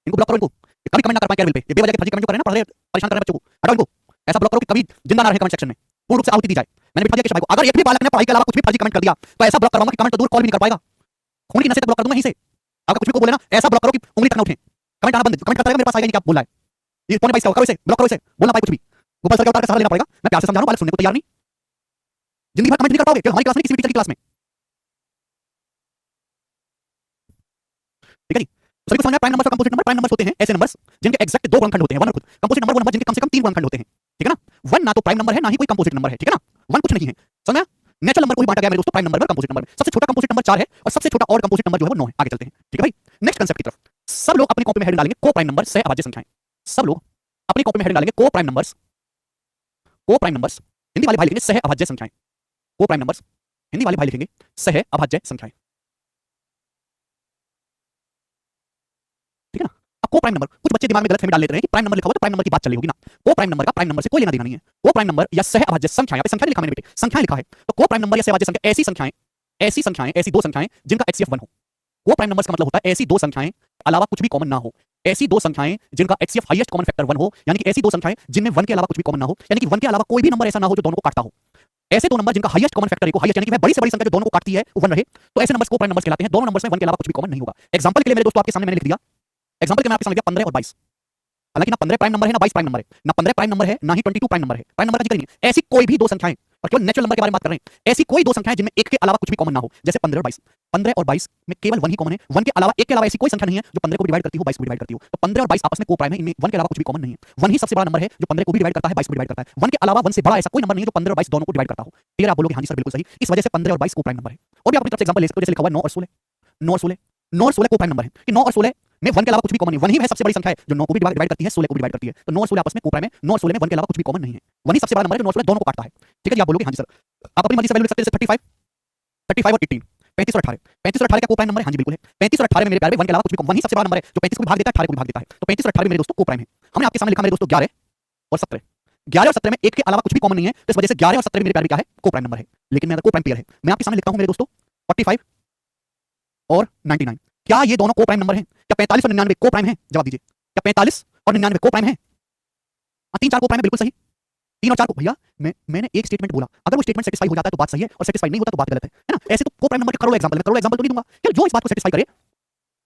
इनको ब्लॉक करो, इनको कभी कमेंट ना कर पाए केरविल पे। ये बेवजह के फर्जी कमेंट जो कर रहे हैं ना, पढ़ रहे परेशान कर रहे हैं बच्चों को, हटाओ इनको। ऐसा ब्लॉक करो कि कभी जिंदा ना रहे कमेंट सेक्शन में, पूर्ण रूप से आहुति दी जाए। मैंने बिठा दिया केशव भाई को, अगर एक भी बालक ने पढ़ाई के अलावा कुछ भी फर्जी कमेंट कर दिया तो ऐसा ब्लॉक करूंगा कि कमेंट तो दूर कॉल भी नहीं कर पाएगा। खून की नसें तक ब्लॉक कर दूंगा यहीं से। अगर कुछ भी को बोले ना, ऐसा ब्लॉक करो कि उंगली तक ना उठे। कमेंट आना बंद, कमेंट करता रहेगा, मेरे पास आएगा नहीं क्या बोल रहा है। ये पौने 22 का करो इसे, ब्लॉक करो इसे, बोलना पाए कुछ भी। गोपाल सर का अवतार का सहारा लेना पड़ेगा। मैं प्यार से समझा रहा हूं, बालक सुनने को तैयार नहीं। जिंदगी भर कमेंट नहीं कर पाओगे, हमारी क्लास में, किसी भी टीचर की क्लास में, ठीक है जी? तो सभी को समझ में प्राइम नंबर्स और कंपोजिट नंबर। प्राइम नंबर्स होते हैं ऐसे नंबर्स जिनके एग्जैक्ट 2 गुणनखंड होते हैं, वन और खुद। कंपोजिट नंबर वो नंबर जिनके कम से कम 3 गुणनखंड होते हैं, ठीक है ना? 1 ना तो प्राइम नंबर है ना ही कोई कंपोजिट नंबर है, ठीक है ना? 1 कुछ नहीं है, समझ में? नेचुरल नंबर को ही बांटा गया मेरे दोस्तों प्राइम नंबर और कंपोजिट नंबर में। सबसे छोटा कंपोजिट नंबर 4 है और सबसे छोटा ऑड कंपोजिट नंबर जो है वो 9 है। आगे चलते हैं, ठीक है भाई? नेक्स्ट कांसेप्ट की तरफ। सब लोग अपनी कॉपी में हेडिंग डालेंगे को प्राइम नंबर, सह अभाज्य संख्याएं। सब लोग अपनी कॉपी में हेडिंग डालेंगे को प्राइम नंबर्स, को प्राइम नंबर्स। हिंदी वाले भाई लिखेंगे सह अभाज्य संख्याएं। को प्राइम नंबर्स, हिंदी वाले भाई लिखेंगे सह अभाज्य संख्याएं, ठीक है ना? अब को प्राइम नंबर, कुछ बच्चे दिमाग में गलतफहमी डाल लेते हैं कि प्राइम नंबर लिखा हुआ तो प्राइम नंबर की बात चल रही होगी ना। को प्राइम नंबर का प्राइम नंबर से कोई लेना देना नहीं है। को प्राइम नंबर या सह अभाज्य संख्या, यहाँ पे संख्या लिखा मैंने बेटे, संख्या लिखा है। तो को प्राइम नंबर या सह अभाज्य संख्या ऐसी संख्याएं, ऐसी संख्याएं, ऐसी दो संख्याएं जिनका HCF 1 हो। को प्राइम नंबर्स का मतलब होता है ऐसी दो संख्याएं अलावा कुछ भी कॉमन ना हो, ऐसी दो संख्याएं जिनका HCF हाईएस्ट कॉमन फैक्टर 1 हो, यानी कि ऐसी दो संख्याएं जिनमें 1 के अलावा कुछ भी कॉमन ना हो, यानी कि 1 के अलावा कोई भी नंबर ऐसा ना हो जो दोनों को काटता हो। ऐसे दो नंबर जिनका हाईएस्ट कॉमन फैक्टर को, हाईएस्ट यानी कि वह बड़ी से बड़ी संख्या जो दोनों को काटती है वो 1 रहे, तो ऐसे नंबर्स को प्राइम नंबर्स कहलाते हैं। दोनों नंबर्स में 1 के अलावा कुछ भी कॉमन नहीं होगा। एग्जांपल के लिए मेरे दोस्तों आपके सामने मैंने लिख दिया, एग्जांपल के मैं आपके सामने लिख दिया 15 और 22। हालांकि ना 15 प्राइम नंबर है ना 22 प्राइम नंबर है, ना 15 प्राइम नंबर है ना ही 22 प्राइम नंबर है। प्राइम नंबर का जिक्र नहीं है। ऐसी कोई भी दो संख्याएं, और केवल नेचुरल नंबर के बारे में बात कर रहे हैं, ऐसी कोई दो संख्याएं जिनमें एक के अलावा कुछ भी कॉमन ना हो, जैसे 15 और 22। 15 और 22 में केवल 1 ही कॉमन है, 1 के अलावा, एक के अलावा ऐसी कोई संख्या नहीं है जो 15 को डिवाइड करती हो 22 को डिवाइड करती हो। तो 15 और 22 आपस में को प्राइम है, इनमें 1 के अलावा कुछ भी कॉमन नहीं है। 1 ही सबसे बड़ा नंबर है जो 15 को भी डिवाइड करता है, 22 को डिवाइड करता है। 1 के अलावा 1 से बड़ा ऐसा कोई नंबर नहीं है जो 15 और 22 दोनों को डिवाइड करता हो। क्लियर? आप बोलोगे हां जी सर बिल्कुल सही। इस वजह से 15 और 22 को प्राइम नंबर है। और भी आप अपनी तरफ से एग्जांपल ले सकते हो, जैसे लिखा हुआ 9 और 16, 9 और 16, 9 और 16 को प्राइम नंबर है कि 9 और 16 में 1 के अलावा कुछ भी कॉमन नहीं। 1 ही वह सबसे बड़ी संख्या है जो 9 को भी डिवाइड करती है, 16 को भी डिवाइड करती है। तो 9 और 16 आपस में को प्राइम है। 9 और 16 में 1 के अलावा कुछ भी कॉमन नहीं है। 1 ही सबसे बड़ा नंबर है जो 9 और 16 दोनों को काटता है। ठीक है जी? आप बोलोगे हां जी सर। आप अपनी मर्जी से वैल्यू लिख सकते हैं, जैसे 35, 35 और 18, 35 और 18। 35 और 18 का को प्राइम नंबर है? हां जी बिल्कुल है। 35 और 18 में मेरे प्यारे 1 के अलावा कुछ भी कॉमन, 1 ही सबसे बड़ा नंबर है जो 35 को भी भाग देता है, 18 को भी भाग देता है। तो 35 और 18 मेरे दोस्तों को प्राइम है। हमने आपके सामने लिखा मेरे दोस्तों 11 और 17। 11 और 17 में 1 के अलावा कुछ भी कॉमन नहीं है, तो इस वजह से 11 और 17 मेरे प्यारे क्या है? को प्राइम नंबर है। लेकिन मैं को प्राइम पेयर है। मैं आपके सामने लिखता हूं मेरे दोस्तों 45 और 99। क्या ये दोनों को प्राइम नंबर हैं? क्या 45 और 99 को प्राइम है? जवाब दीजिए। क्या 45 और 99 को प्राइम है? हाँ, 3 4 को प्राइम है, बिल्कुल सही। 3 और 4 को, भैया मैंने एक स्टेटमेंट बोला, अगर वो स्टेटमेंट सेटिस्फाई हो जाता है तो बात सही है, और सेटिस्फाई नहीं होता तो बात गलत है ना? ऐसे तो को प्राइम नंबर के करोड़ों एग्जांपल, मैं करोड़ों एग्जांपल तो नहीं दूंगा यार, जो इस बात को सेटिस्फाई करे।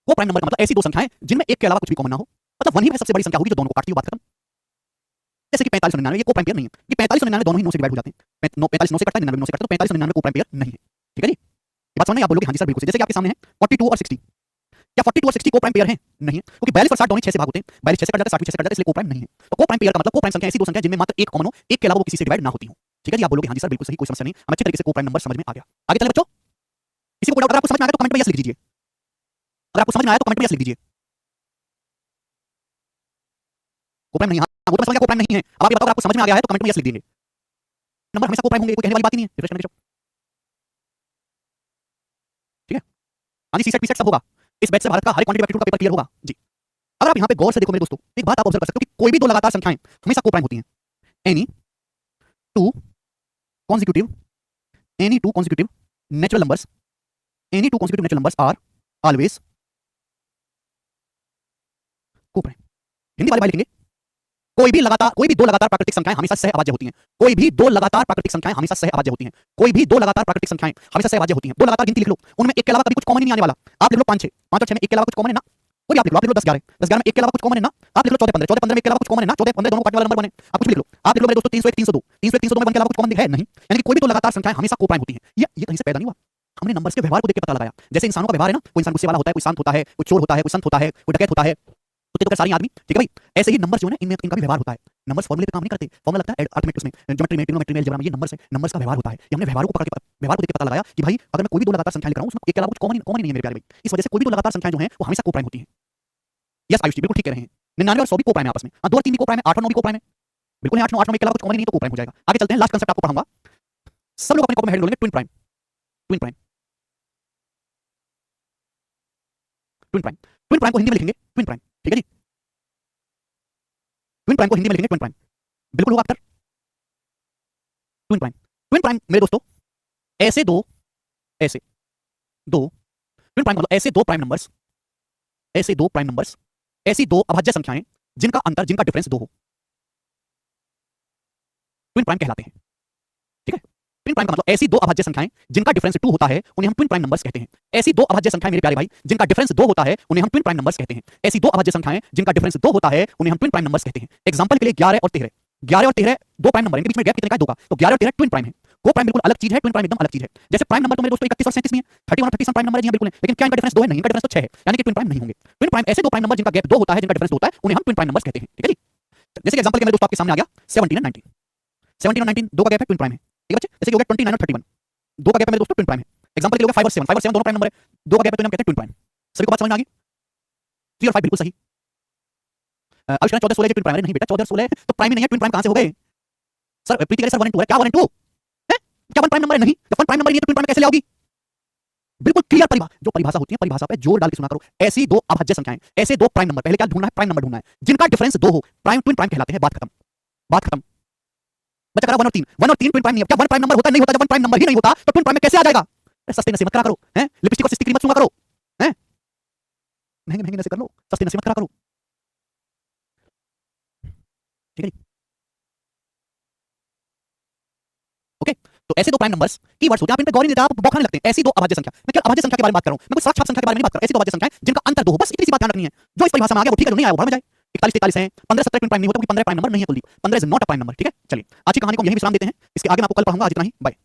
को प्राइम नंबर का मतलब ऐसी दो संख्याएं जिनमें एक के अलावा कुछ भी कॉमन ना हो, मतलब वन ही सबसे बड़ी संख्या होगी जो दोनों को काटती हो, बात खत्म। जैसे कि 45 और 99, ये को प्राइम पेयर नहीं है, ये 45 और 99 दोनों ही 9 से डिवाइड हो जाते हैं, 45 9 से कटता है, 99 9 से कटता है, तो 45 और 99 को प्राइम पेयर नहीं है। ठीक है जी, ये बात समझ में? आप बोलोगे हाँ जी सर बिल्कुल सही। जैसे कि आपके सामने है 42 और 60, क्या 42 और 60 को प्राइम पेयर है? नहीं है, क्योंकि 42 और 60 दोनों 6 से भाग होते हैं, 42 6 से कट जाता है, 60 6 से कट जाता है, इसलिए को प्राइम नहीं है। तो को प्राइम पेयर का मतलब को प्राइम संख्या ऐसी दो संख्या जिनमें मात्र एक कॉमन हो, एक के अलावा वो किसी से डिवाइड ना होती हो। ठीक है जी, आप बोलोगे हाँ जी सर बिल्कुल सही, कोई समस्या नहीं, हमें अच्छे तरीके से को प्राइम नंबर समझ में आ गया। आगे चलें बच्चों, किसी को डाउट, अगर आपको समझ में आ गया तो कमेंट में यस लिख दीजिए, अगर आपको समझ में आया तो कमेंट में यस लिख दीजिए। को प्राइम नहीं, हाँ वो तो मैं समझ गया को प्राइम नहीं है। अब आप ये बताओ, अगर आपको समझ में आ गया है तो कमेंट में यस लिख देंगे। नंबर हमेशा को प्राइम होंगे, कोई कहने वाली बात ही नहीं है। रिफ्रेश करके देखो, ठीक है? हाँ जी, सीसेट पीसेट सब होगा, इस बैच से भारत का हर क्वांटिटी एप्टीट्यूड का पेपर क्लियर होगा जी। अगर आप यहाँ पे गौर से देखो मेरे दोस्तों, एक बात आप ऑब्जर्व कर सकते हो कि कोई भी दो लगातार संख्याएं हमेशा को प्राइम होती हैं। Any two consecutive natural numbers, any two consecutive natural numbers are always coprime. Hindi वाले भाई लिखेंगे, कोई भी दो लगातार प्राकृतिक संख्याएं हमेशा सह अभाज्य होती हैं। कोई भी दो लगातार प्राकृतिक संख्याएं हमेशा सह अभाज्य होती हैं। कोई भी दो लगातार प्राकृतिक संख्याएं हमेशा सह अभाज्य होती हैं। दो लगातार गिनती लिख लो, उनमें एक के अलावा कभी कुछ कॉमन ही नहीं आने वाला। आप लिख लो 5 6, 5 और 6 में एक के अलावा कुछ कॉमन है ना, कोई आप लिख लो 10 11, 10 11 में एक के अलावा कुछ कॉमन है ना, आप लिख लो 14 15, 14 15 में एक के अलावा कुछ कॉमन है ना, 14 15 दोनों काटने वाला नंबर बने, आप कुछ भी लिख लो। आप लिख लो मेरे दोस्तों 301 302, 301 302 में वन के अलावा कुछ कॉमन है नहीं, यानी कि कोई भी दो लगातार संख्याएं हमेशा को प्राइम होती हैं। ये कहीं से पैदा नहीं हुआ, हमने नंबर्स के व्यवहार को देख के पता लगाया। जैसे इंसानों का व्यवहार है ना, कोई इंसान गुस्से वाला होता है, कोई शांत होता है, कोई चोर होता है, कोई संत होता है, कोई डकैत होता है, कुत्ते तो सारी आदमी, ठीक है भाई? ऐसे ही नंबर जो है इनमें इनका भी व्यवहार होता है। नंबर्स फॉर्मूले पे काम नहीं करते, फॉर्मूला लगता है अरिथमेटिक में, ज्योमेट्री में, ट्रिग्नोमेट्री में, अलजेब्रा में, ये नंबर्स है, नंबर्स का व्यवहार होता है। ये हमने व्यवहार को पकड़ के व्यवहार को देख के पता लगाया कि भाई अगर मैं कोई भी दो लगातार संख्या लिख रहा हूं उसमें एक के अलावा कुछ कॉमन ही नहीं है मेरे प्यारे भाई। इस वजह से कोई भी दो लगातार संख्याएं जो हैं वो हमेशा को प्राइम होती हैं। यस आयुष जी बिल्कुल ठीक कह रहे हैं, 99 और 100 भी को प्राइम है आपस में। हां 2 और 3 भी को प्राइम है, 8 और 9 भी को प्राइम है, बिल्कुल है। 8 9 में के अलावा कुछ कॉमन नहीं तो को प्राइम हो जाएगा। आगे चलते हैं, लास्ट कांसेप्ट आपको पढ़ाऊंगा, सब लोग अपने कॉपी में हेड बोलेंगे twin prime. Twin prime, twin prime, twin prime को हिंदी में लिखेंगे ट्विन प्राइम। ठीक है जी, ट्विन प्राइम को हिंदी में लिखेंगे ट्विन प्राइम, बिल्कुल होगा अक्सर ट्विन प्राइम। ट्विन प्राइम मेरे दोस्तों ऐसे दो ट्विन प्राइम मतलब ऐसे दो प्राइम नंबर्स, ऐसी दो अभाज्य संख्याएं जिनका अंतर, जिनका डिफरेंस 2 हो, ट्विन प्राइम कहलाते हैं। ठीक है, ट्विन प्राइम का मतलब ऐसी दो अभाज्य संख्याएं जिनका डिफरेंस 2 होता है उन्हें हम ट्विन प्राइम नंबर्स कहते हैं। ऐसी दो अभाज्य संख्याएं मेरे प्यारे भाई जिनका डिफरेंस 2 होता है उन्हें हम ट्विन प्राइम नंबर्स कहते हैं। ऐसी दो अभाज्य संख्याएं जिनका डिफरेंस 2 होता है उन्हें हम ट्विन प्राइम नंबर्स कहते हैं। एग्जांपल के लिए 11 और 13, 11 और 13 दो प्राइम नंबर, इनके बीच में गैप कितने का है? 2 का, तो 11 और 13 ट्विन प्राइम है। को प्राइम बिल्कुल अलग चीज है, ट्विन प्राइम एकदम अलग चीज है। जैसे प्राइम नंबर तो मेरे दोस्तों 31 और 37 में है, 31 और 37 प्राइम नंबर है जी बिल्कुल है, लेकिन क्या इनका डिफरेंस 2 है? नहीं, इनका डिफरेंस तो 6 है, यानी कि ट्विन प्राइम नहीं होंगे। ट्विन प्राइम ऐसे दो प्राइम नंबर जिनका गैप 2 होता है, जिनका डिफरेंस 2 होता है, उन्हें हम ट्विन प्राइम नंबर्स कहते हैं। ठीक है जी, जैसे कि एग्जांपल के मेरे दोस्तों आपके सामने आ गया 17 और 19, 17 और 19 दो का गैप है, ट्विन प्राइम है। ठीक है बच्चे, जैसे कि हो गया 29 और 31 दो का गैप है मेरे दोस्तों, ट्विन प्राइम है। एग्जांपल के लिए 5 और 7, 5 और 7 दोनों प्राइम नंबर है, दो का गैप है तो हम कहते हैं ट्विन प्राइम। सभी को बात समझ में आ गई? 3 और 5 बिल्कुल सही। आयुष 14 16 ट्विन प्राइम नहीं बेटा, 14 16 तो प्राइम ही नहीं है, ट्विन प्राइम कहां से हो गए? सर प्रीति सर 1 और 2 है, क्या 1 और 2 है? क्या 1 प्राइम नंबर है? नहीं, जब 1 प्राइम नंबर नहीं है तो ट्विन प्राइम कैसे ले आओगी? बिल्कुल क्लियर परिभाषा, जो परिभाषा होती है परिभाषा पे जोर डाल के सुना करो। ऐसी दो अभाज्य संख्याएं, ऐसे दो प्राइम नंबर, पहले क्या ढूंढना है? प्राइम नंबर ढूंढना है, जिनका डिफरेंस 2 हो, प्राइम ट्विन प्राइम कहलाते हैं। बात खत्म, बात खत्म। बच्चा करा 1 और 3, 1 और 3 ट्विन प्राइम नहीं है। क्या 1 प्राइम नंबर होता नहीं होता? जब 1 प्राइम नंबर ही नहीं होता तो ट्विन प्राइम में कैसे आ जाएगा? सस्ते नशे मत करा करो, हैं? लिपस्टिक और सिस्टिक की मत सुना करो, हैं? महंगे महंगे नशे कर लो, सस्ते नशे मत करा करो। ठीक है जी, ओके। तो ऐसे दो प्राइम नंबर्स की वर्ड्स होते हैं, आप इन पे गौर नहीं देते, आप बौखाने लगते हैं। ऐसी दो अभाज्य संख्या, मैं क्या अभाज्य संख्या के बारे में बात कर रहा हूं, मैं कोई साक्षात संख्या के बारे में नहीं बात कर रहा। ऐसी दो अभाज्य संख्याएं जिनका अंतर 2 हो, बस इतनी सी बात ध्यान रखनी है। जो इस परिभाषा में आ गया वो ठीक है, जो नहीं आया वो भाड़ में जाए। 41 43 है, 15 17 ट्विन प्राइम नहीं होता क्योंकि 15 प्राइम नंबर नहीं है Kuldeep, 15 is not a prime number. ठीक है, चलिए आज की कहानी को यहीं विश्राम देते हैं, इसके आगे मैं आपको कल पढ़ाऊंगा। आज इतना ही, बाय।